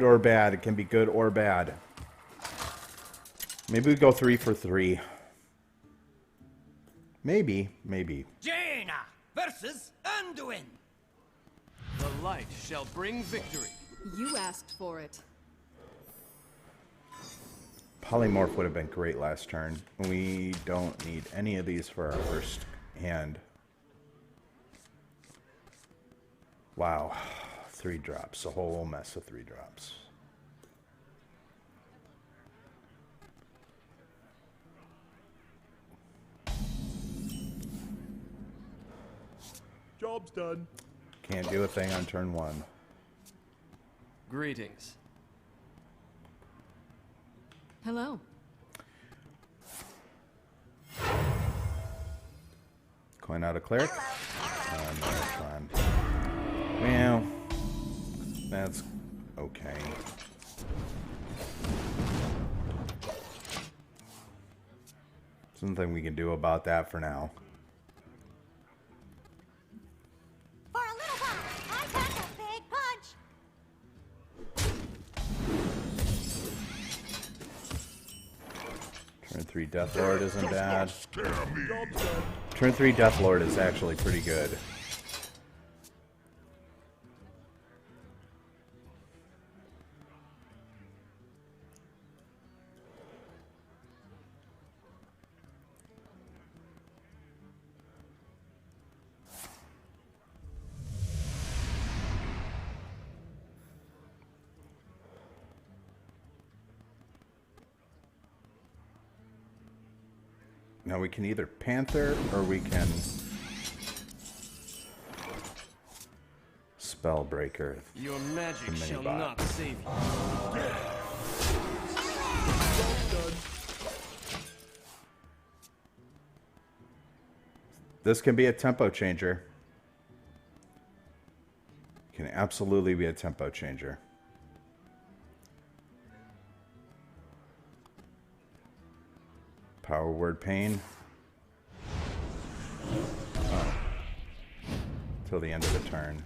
or bad. It can be good or bad. Maybe we go 3 for 3. Maybe. Jaina versus Anduin. The light shall bring victory. You asked for it. Polymorph would have been great last turn. We don't need any of these for our first hand. Wow. 3 drops. A whole mess of 3 drops. Job's done. Can't do a thing on turn 1. Greetings. Hello. Coin out a cleric. Fine. Well, that's okay. Something we can do about that for now. For a little while, I pack a big punch. Turn 3 Death Lord isn't bad. Job's done. Turn 3 Death Lord is actually pretty good. Now we can either Panther or we can Spellbreaker. Your magic The shall mini-bot. not save you. This can be a tempo changer. Can absolutely be a tempo changer. Power word pain. Oh. Till the end of the turn.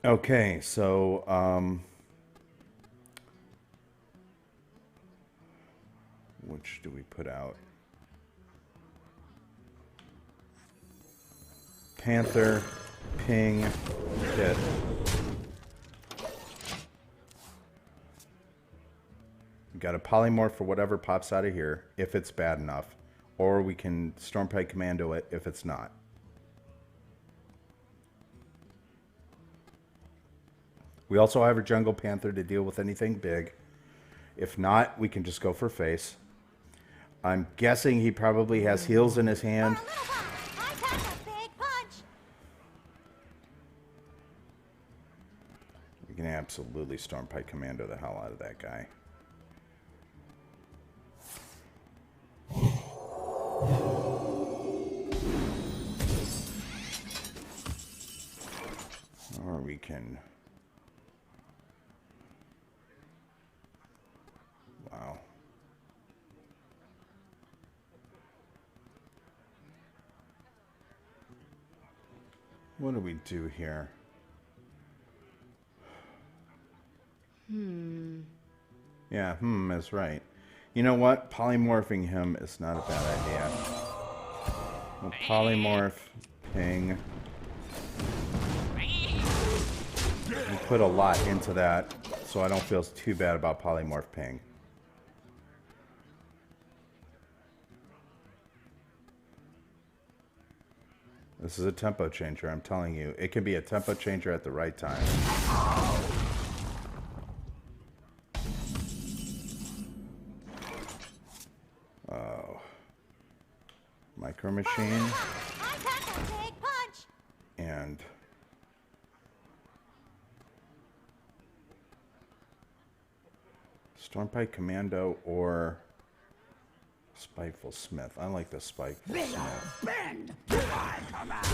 Okay, so which do we put out? Panther, ping, hit. We got a polymorph for whatever pops out of here, if it's bad enough. Or we can Stormpike Commando it if it's not. We also have a Jungle Panther to deal with anything big. If not, we can just go for face. I'm guessing he probably has heals in his hand. I pack a big punch. We can absolutely Stormpike Commando the hell out of that guy. Or we can... Wow. What do we do here? Yeah, is right. You know what? Polymorphing him is not a bad idea. We'll polymorph, ping. We put a lot into that, so I don't feel too bad about polymorph ping. This is a tempo changer, I'm telling you. It can be a tempo changer at the right time. Oh. Micro Machine. I pack a big punch. And... Stormpike Commando or... Spiteful Smith. I like the Spiteful Smith. Bend to my command.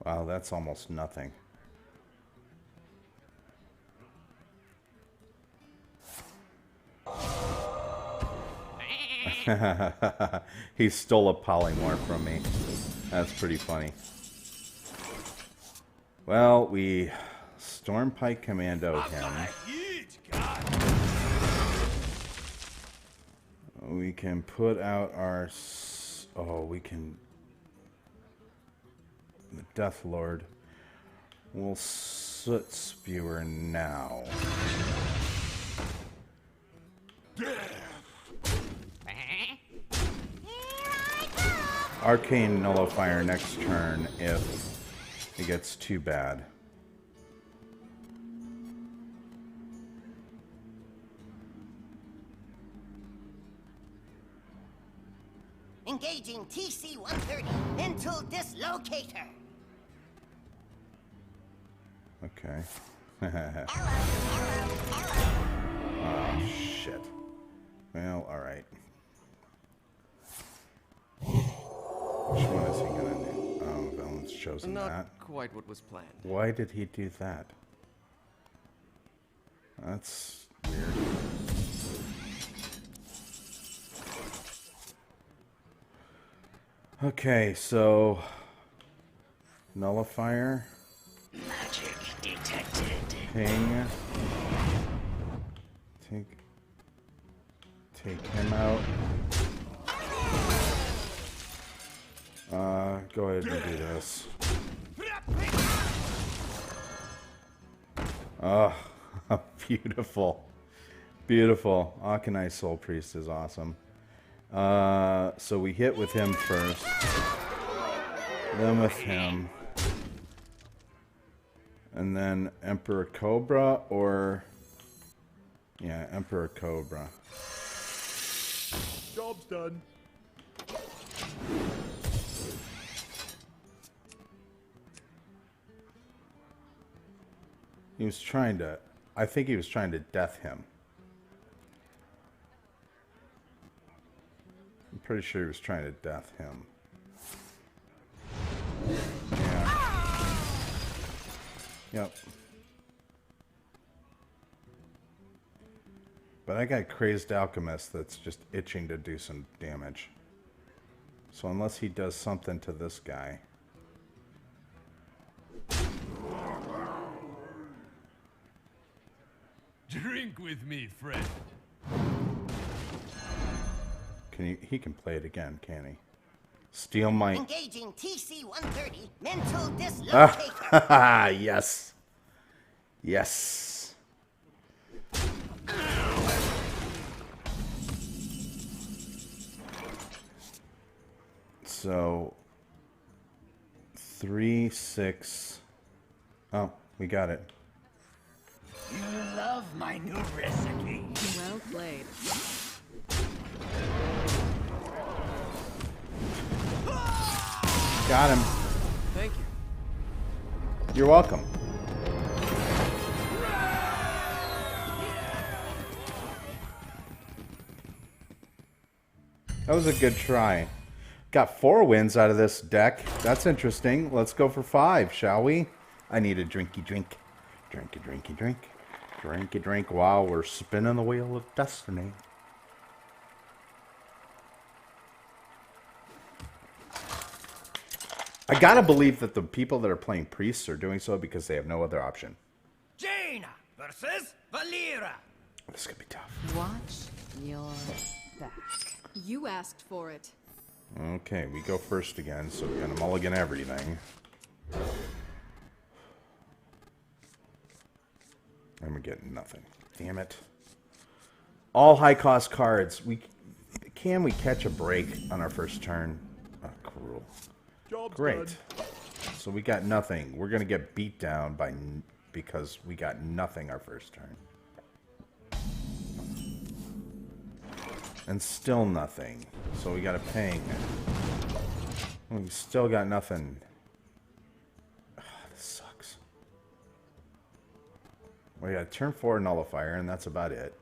Wow, that's almost nothing. He stole a polymorph from me. That's pretty funny. Well, we Stormpike Commando him. We can put out our... Oh, we can... The Death Lord. We'll Soot Spewer now. Arcane Nullifier next turn if it gets too bad. Engaging TC-130 into dislocator. Okay. Oh, shit. Well, alright. Which one is he gonna do? Oh, Valen's chosen Not that. quite what was planned. Why did he do that? That's weird. Okay, so... Nullifier. Magic detected. Ping. Take him out. Go ahead and do this. Oh, beautiful. Beautiful. Akanai Soul Priest is awesome. So we hit with him first. Then with him. And then Emperor Cobra or... Yeah, Emperor Cobra. Job's done. He was trying to... I think he was trying to death him. I'm pretty sure he was trying to death him. Yeah. Yep. But I got Crazed Alchemist that's just itching to do some damage. So unless he does something to this guy... Drink with me, friend. He can play it again, can he? Steal my... Engaging TC-130 mental dislocation. Ah, yes. Yes. So, 3, 6. Oh, we got it. You love my new recipe. Well played. Got him. Thank you. You're welcome. That was a good try. Got 4 wins out of this deck. That's interesting. Let's go for 5, shall we? I need a drinky drink. Drinky drinky drink. Drinky drink while we're spinning the wheel of destiny. I gotta believe that the people that are playing priests are doing so because they have no other option. Jaina versus Valera. This could be tough. Watch your back. You asked for it. Okay, we go first again, so we're gonna mulligan everything. And we're getting nothing. Damn it. All high-cost cards. Can we catch a break on our first turn? Oh, cruel. Great. So we got nothing. We're gonna get beat down because we got nothing our first turn. And still nothing. So we got a ping. We still got nothing. Oh, this sucks. We got turn 4 nullifier, and that's about it.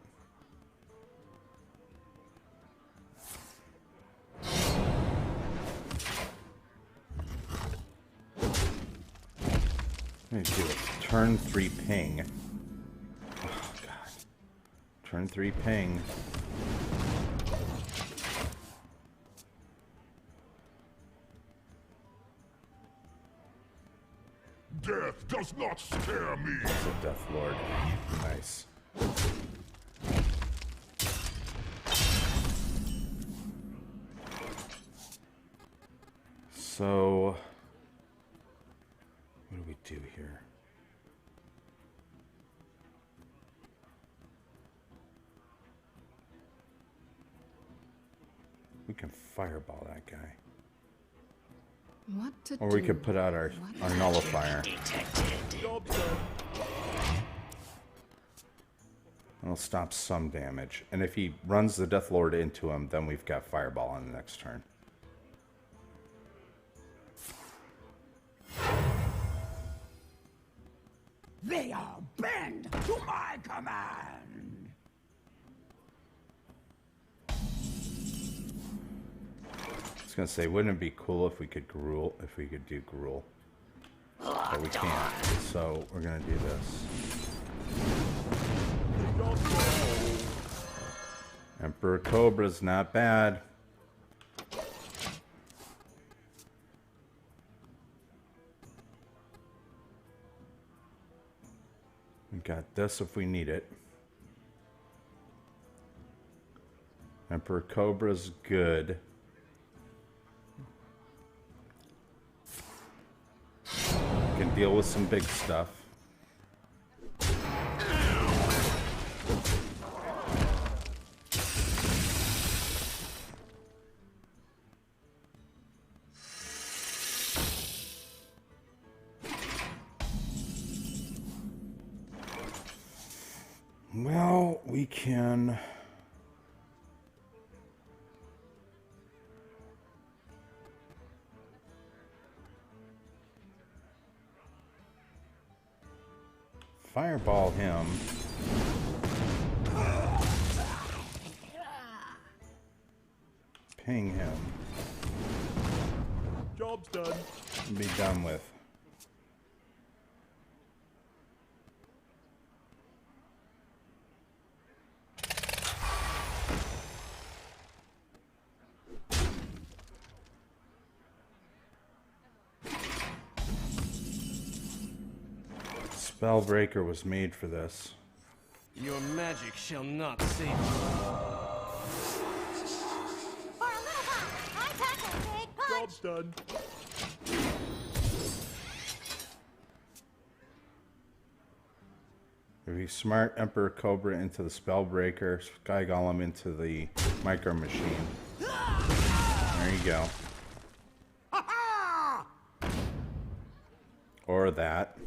Let me do it. Turn 3 ping. Oh, God. Turn 3 ping. Death does not scare me. It's a Death Lord. Nice. So, what do we do here? We can fireball that guy. What to Or do? we could put out our nullifier. It'll stop some damage. And if he runs the Death Lord into him, then we've got fireball on the next turn. They all bend to my command. I was gonna say, wouldn't it be cool if we could gruel, if we could do gruel? But we can't. So we're gonna do this. Emperor Cobra's not bad. We got this if we need it. Emperor Cobra's good. Can deal with some big stuff. Well, we can... fireball him. Ping him. Job's done. Be done with. Spellbreaker was made for this. Your magic shall not save you. For a little while, I tackle big punch. Job's done. If you smart Emperor Cobra into the Spellbreaker, Sky Golem into the Micro Machine. There you go. Or that.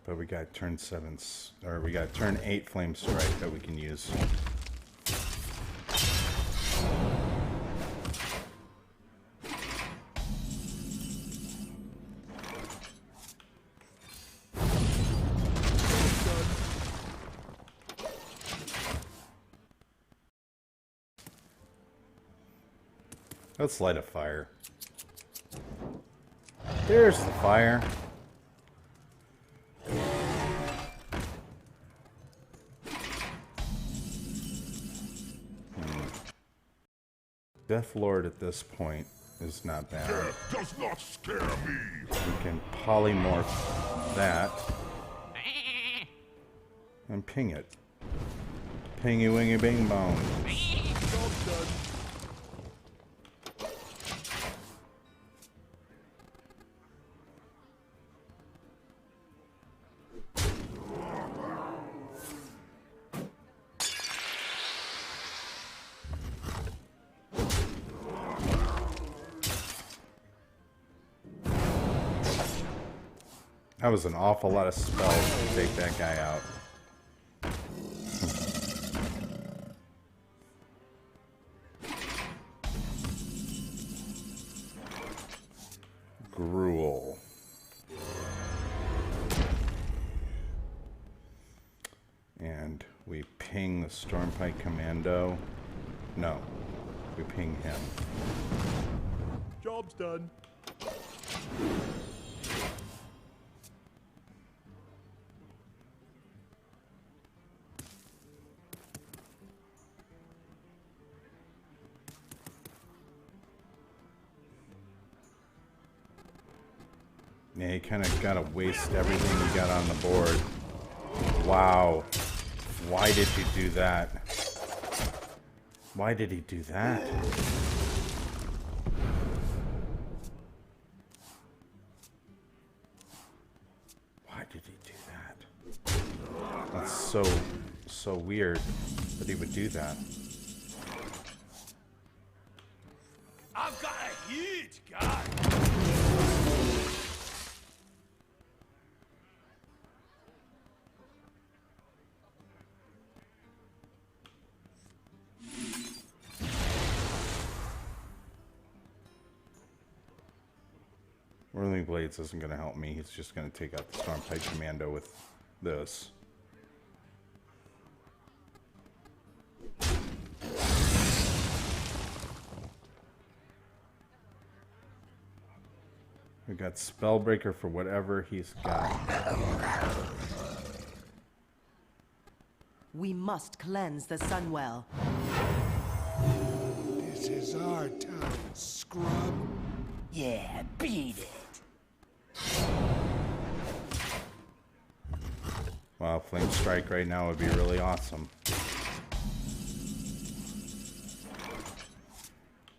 But we got turn 7, or we got turn 8 Flame Strike that we can use. Let's light a fire. There's the fire. Death Lord at this point is not bad. Death does not scare me. We can polymorph that and ping it. Pingy wingy bing bong. Job's done. That was an awful lot of spells to take that guy out. Gruel. And we ping the Stormpike Commando. No, we ping him. Job's done. Yeah, you kind of gotta waste everything you got on the board. Wow. Why did you do that? Why did he do that? Why did he do that? That's so weird that he would do that. I've got a huge guy. Whirling Blades isn't going to help me. He's just going to take out the Stormpike Commando with this. We got Spellbreaker for whatever he's got. We must cleanse the Sunwell. This is our town, scrub. Yeah, beat it. Wow, Flame Strike right now would be really awesome.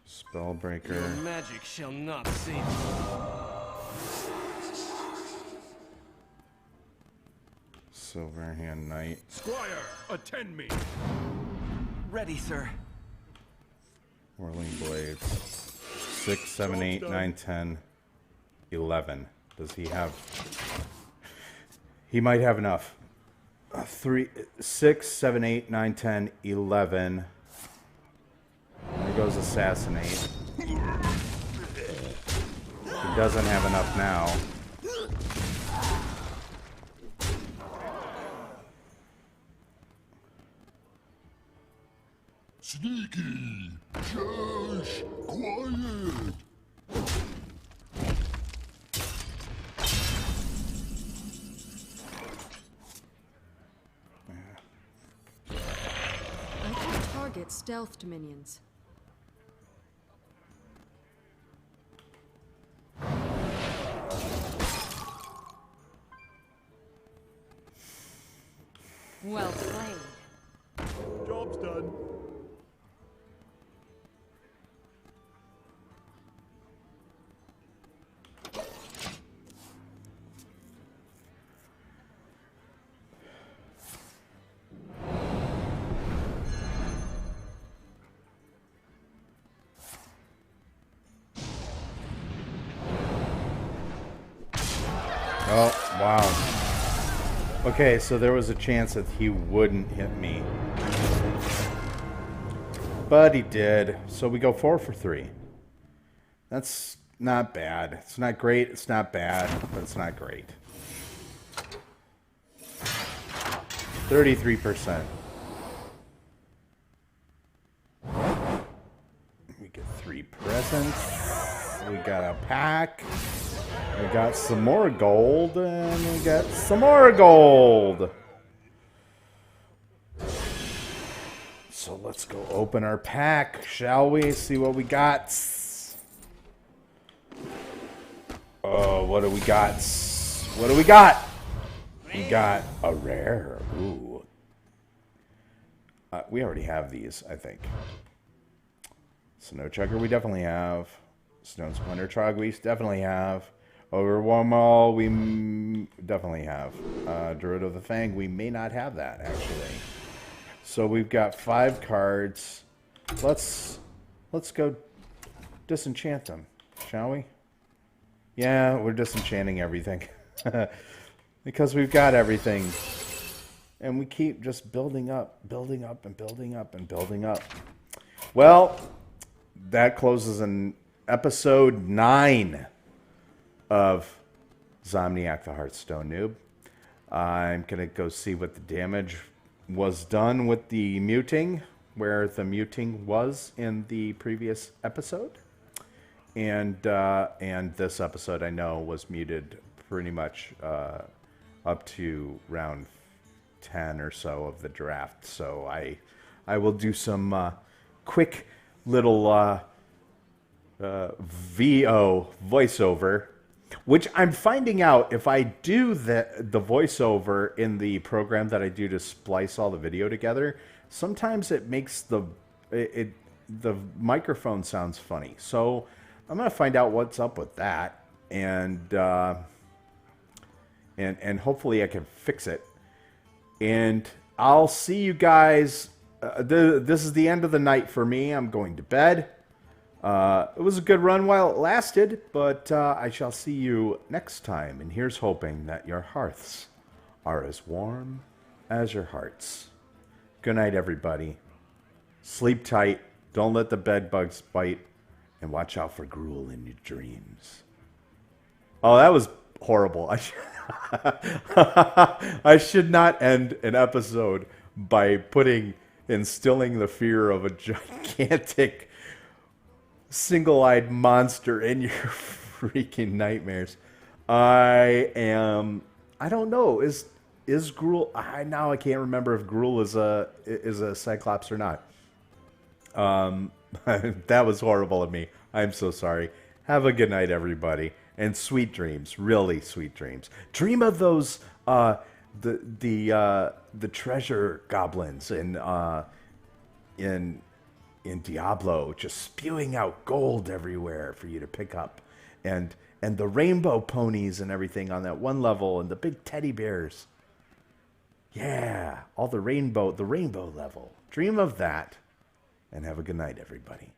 Spellbreaker. Your magic shall not save you. Silverhand Knight. Squire, attend me. Ready, sir. Whirling Blades. 6, 7, 8, 9, 10, 11. Does he have... He might have enough. 6, 7, 8, 9, 10, 11. There goes Assassinate. He doesn't have enough now. Sneaky. Shush. Quiet. I can target stealthed minions. Well played. Job's done. Oh, wow. Okay, so there was a chance that he wouldn't hit me. But he did. So we go 4 for 3. That's not bad. It's not great, it's not bad, but it's not great. 33%. We get 3 presents. We got a pack. We got some more gold, and we got some more gold. So let's go open our pack, shall we? See what we got. Oh, what do we got? What do we got? We got a rare. Ooh. We already have these, I think. Snow Chugger we definitely have. Stone Splinter Trog we definitely have. Overwhelm we definitely have. Druid of the Fang, we may not have that, actually. So we've got 5 cards. Let's go disenchant them, shall we? Yeah, we're disenchanting everything. Because we've got everything. And we keep just building up, and building up, and building up. Well, that closes in episode 9 of Zomniac The Hearthstone Noob. I'm going to go see what the damage was done with the muting, where the muting was in the previous episode. And this episode, I know, was muted pretty much up to round 10 or so of the draft. So I will do some quick little VO voiceover, which I'm finding out if I do the voiceover in the program that I do to splice all the video together, sometimes it makes the microphone sounds funny. So I'm gonna find out what's up with that, and hopefully I can fix it. And I'll see you guys. This is the end of the night for me. I'm going to bed. It was a good run while it lasted, but I shall see you next time. And here's hoping that your hearths are as warm as your hearts. Good night, everybody. Sleep tight. Don't let the bed bugs bite. And watch out for gruel in your dreams. Oh, that was horrible. I should not end an episode by instilling the fear of a gigantic single-eyed monster in your freaking nightmares. I don't know. Is Gruul? Now I can't remember if Gruul is a Cyclops or not. That was horrible of me. I'm so sorry. Have a good night, everybody, and sweet dreams. Really sweet dreams. Dream of those the treasure goblins in Diablo, just spewing out gold everywhere for you to pick up, and the rainbow ponies and everything on that one level, and the big teddy bears. Yeah, all the rainbow level. Dream of that, and have a good night, everybody.